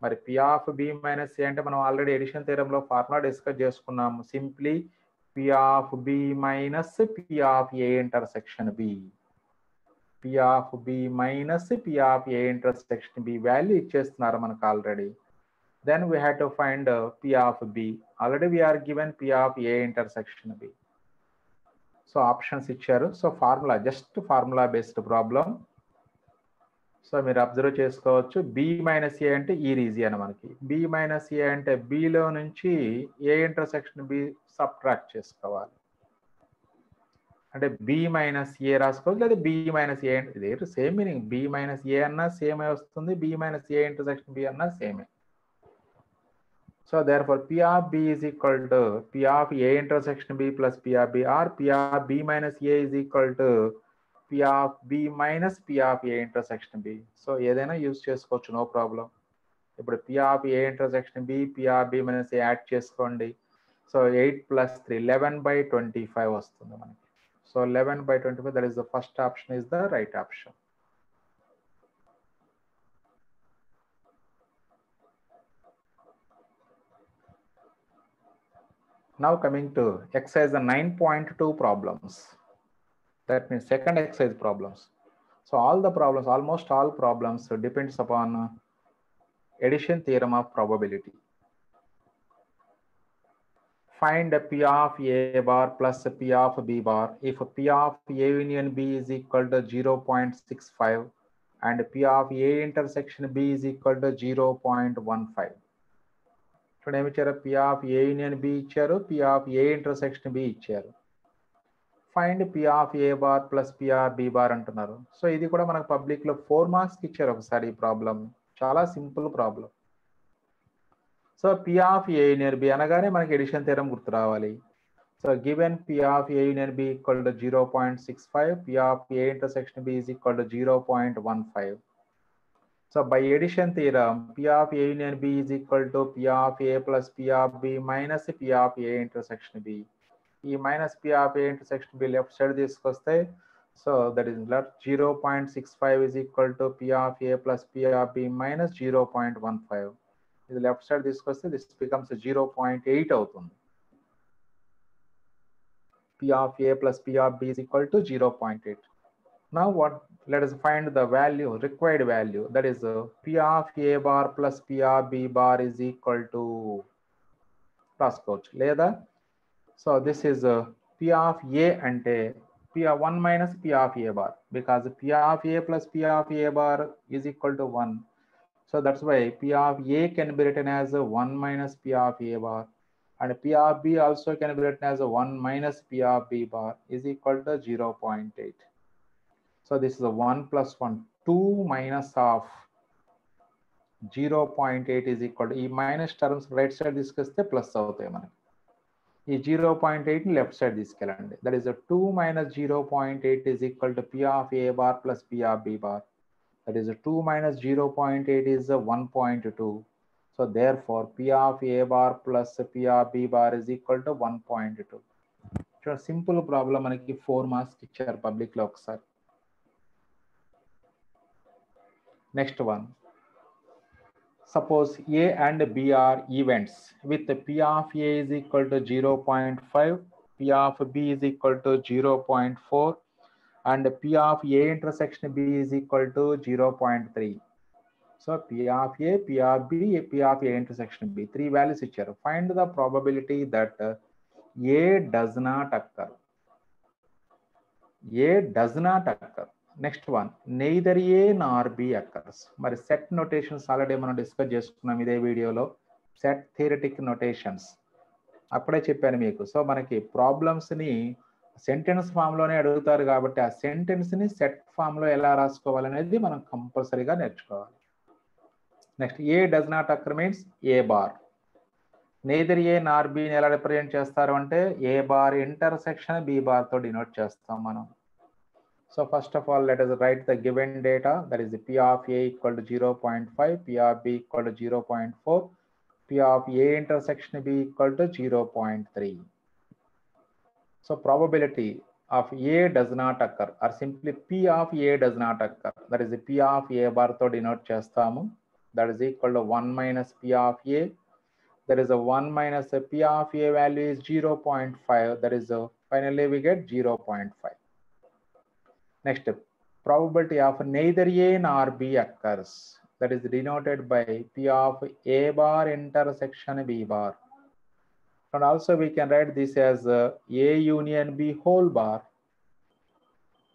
మరి P of B minus A అంటే మనం already edition థియరంలో formula discuss చేసుకున్నాము. Simply P of B minus P of A intersection B. P of B minus P of A intersection B value ఇచ్చేస్తున్నారు మనకు already. Then we had to find P of B. Already we are given P of A intersection B. So options ఇచ్చారు. So formula, just formula based problem. So మీరు observe చేసుకోవచ్చు, B minus A అంటే ఈ region మనకి. B minus A అంటే below నుంచి ఏ intersection B subtract చేసుకోవాలి. అంటే B మైనస్ ఏ రాసుకోవచ్చు, లేదా B మైనస్ ఏ అంటే ఇదే same meaning. B minus A అన్నా సేమే వస్తుంది, B minus A intersection B అన్నా సేమే. So therefore P of B is equal to P of A intersection B plus P of B, or P of B minus A is equal to P of B minus P of A intersection B. So ఏదైనా use చేసుకోవచ్చు, no problem. ఇప్పుడు P of A intersection B, P of B minus A add చేసుకోండి. So 8 plus 3 11/25 వస్తుంది మనకి. So 11/25, that is the first option is the right option. Now coming to exercise 9.2 problems. That means second exercise problems. So all the problems, almost all problems depends upon addition theorem of probability. Find P of A bar plus P of B bar if P of A union B is equal to 0.65 and P of A intersection B is equal to 0.15. ఇప్పుడు ఏమి ఇచ్చారు? P of A union B ఇచ్చారు, P of A intersection B ఇచ్చారు. Find P of A bar plus P of B bar అంటున్నారు. So ఇది కూడా మనకు పబ్లిక్లో 4 మార్క్స్కి ఇచ్చారు ఒకసారి ఈ ప్రాబ్లం. చాలా simple problem. So P of A union B అనగానే మనకి ఎడిషన్ థియరం గుర్తు రావాలి. So given P of A union B equal to 0.65, P of A intersection B is equal to 0.15. So by addition theorem, P of A union B is equal to P of A plus P of B minus P of A intersection B. E minus P of A intersection B left side తీసుకొస్తే, so that is left 0.65 is equal to P of A plus P of B minus 0.15. ఇది left side తీసుకొస్తే this becomes 0.8 అవుతుంది. P of A plus P of B is equal to 0.8. Now what? Let us find the value, required value, that is P of A bar plus P of B bar is equal to రాసుకోవచ్చు లేదా. So this is P of A అంటే P of 1 minus P of A bar, because P of A plus P of A bar is equal to 1. So that's why P of A can be written as 1 minus P of A bar, and P of B also can be written as 1 minus P of B bar is equal to 0.8. So this is a 1 plus 1, 2 minus of 0.8 is equal to, ఈ minus terms right side తీసుకొస్తే plus అవుతాయి మనకి. ఈ 0.8 ని left side తీసుకెళ్ళండి. That is 2 minus 0.8 is equal to P of A bar plus P of B bar. That is 2 minus 0.8 is 1.2. So therefore P of A bar plus P of B bar is equal to 1.2. So simple problem మనకి 4 marks ఇచ్చారు పబ్లిక్లో ఒకసారి. Next one. Suppose A and B are events with P of A is equal to 0.5, P of B is equal to 0.4, and P of A intersection B is equal to 0.3. So P of A, P of B, P of A intersection B, 3 values ఇచ్చారు. Find the probability that A does not occur. A does not occur. Next one, neither A nor B occurs. మరి set notations already మనం discuss చేసుకున్నాం ఇదే వీడియోలో. Set theoretic notations అప్పుడే చెప్పాను మీకు. So మనకి ప్రాబ్లమ్స్ని సెంటెన్స్ ఫామ్లోనే అడుగుతారు కాబట్టి ఆ సెంటెన్స్ని సెట్ ఫామ్లో ఎలా రాసుకోవాలనేది మనం కంపల్సరీగా నేర్చుకోవాలి. Next, A does not occur means A bar. Neither A nor బిని ఎలా రిప్రజెంట్ చేస్తారు అంటే ఏ బార్ ఇంటర్సెక్షన్ బి బార్తో డినోట్ చేస్తాం మనం. So first of all, let us write the given data, that is the P of A equal to 0.5, P of B equal to 0.4, P of A intersection B equal to 0.3. So probability of A does not occur, or simply P of A does not occur, that is the P of A bar to denote chestamu, that is equal to 1 minus P of A. There is a 1 minus a P of A value is 0.5, that is finally we get 0.5. Next, probability of neither A nor B occurs, that is denoted by P of A bar intersection B bar. And also we can write this as A union B whole bar.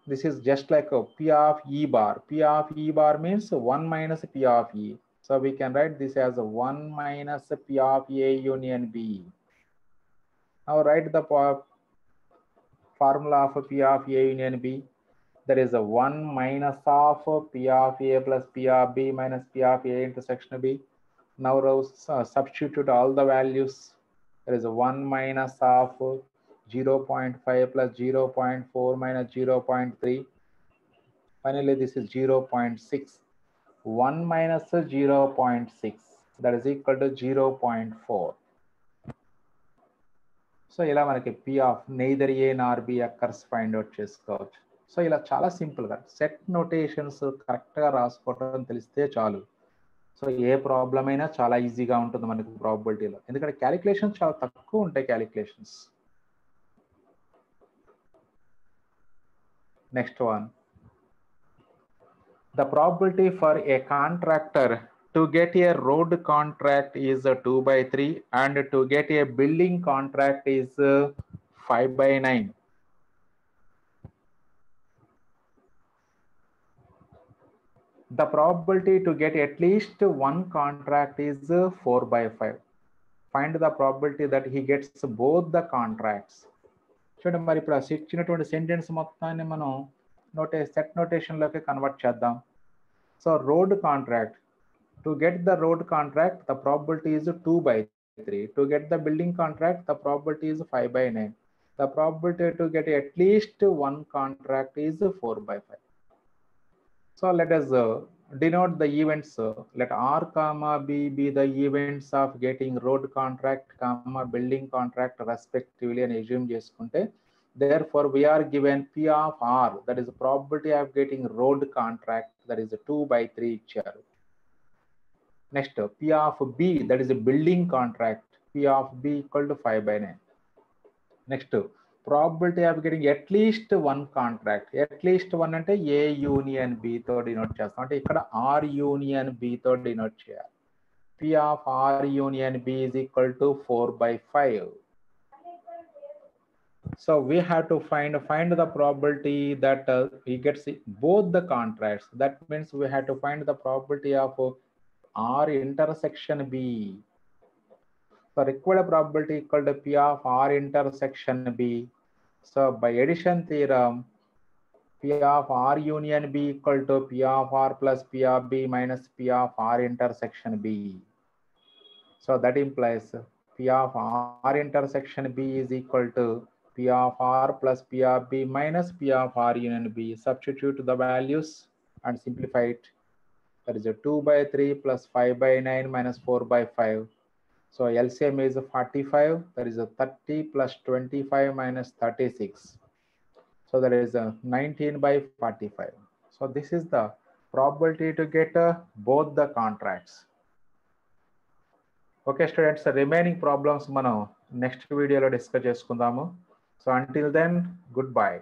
This is just like a P of E bar. P of E bar means 1 minus P of E. So we can write this as 1 minus P of A union B. Now write the formula of P of A union B. There is a 1 minus of P of A plus P of B minus P of A intersection B. Now substitute all the values. There is a 1 minus of 0.5 plus 0.4 minus 0.3. Finally, this is 0.6. 1 minus 0.6, that is equal to 0.4. So ఇలా మనకి P of neither A nor B occurs find out చేసుకోవచ్చు. So ఇలా చాలా సింపుల్గా set notations కరెక్ట్గా రాసుకోవడం తెలిస్తే చాలు. సో ఏ ప్రాబ్లం అయినా చాలా ఈజీగా ఉంటుంది మనకి ప్రాబబిలిటీలో, ఎందుకంటే క్యాలిక్యులేషన్స్ చాలా తక్కువ ఉంటాయి calculations. Next one, the probability for a contractor to get a road contract is 2/3 and to get a building contract is 5/9. The probability to get at least one contract is 4/5. Find the probability that he gets both the contracts. చూడండి మరి ఇప్పుడు ఇచ్చినటువంటి sentence మొత్తాన్ని మనం set నోటేషన్లోకి convert చేద్దాం. So road contract, to get the road contract the probability is 2/3. To get the building contract the probability is 5/9. The probability to get at least one contract is 4/5. So let us denote the events. Let R comma B be the events of getting road contract comma building contract respectively and assume చేసుకుంటే therefore we are given P of R, that is the probability of getting road contract, that is 2/3 ఇచ్చారు. Next P of B, that is a building contract, P of B equal to 5/9. Next probability of getting at least one contract, at least one అంటే A union B తో denote చేస్తాం, అంటే ఇక్కడ R union B తో denote చేయాలి. P of R union B is equal to 4/5. So we have to find the probability that he gets both the contracts. That means we have to find the probability of R intersection B. So required probability equal to P of R intersection B. So by addition theorem, P of R union B equal to P of R plus P of B minus P of R intersection B. So that implies P of R intersection B is equal to P of R plus P of B minus P of R union B. Substitute the values and simplify it. That is a 2/3 plus 5/9 minus 4/5. So LCM is 45. That is a 30 plus 25 minus 36. So that is a 19/45. So this is the probability to get both the contracts. Okay students, the remaining problems మనం next video లో discuss చేసుకుందాము. So until then, goodbye.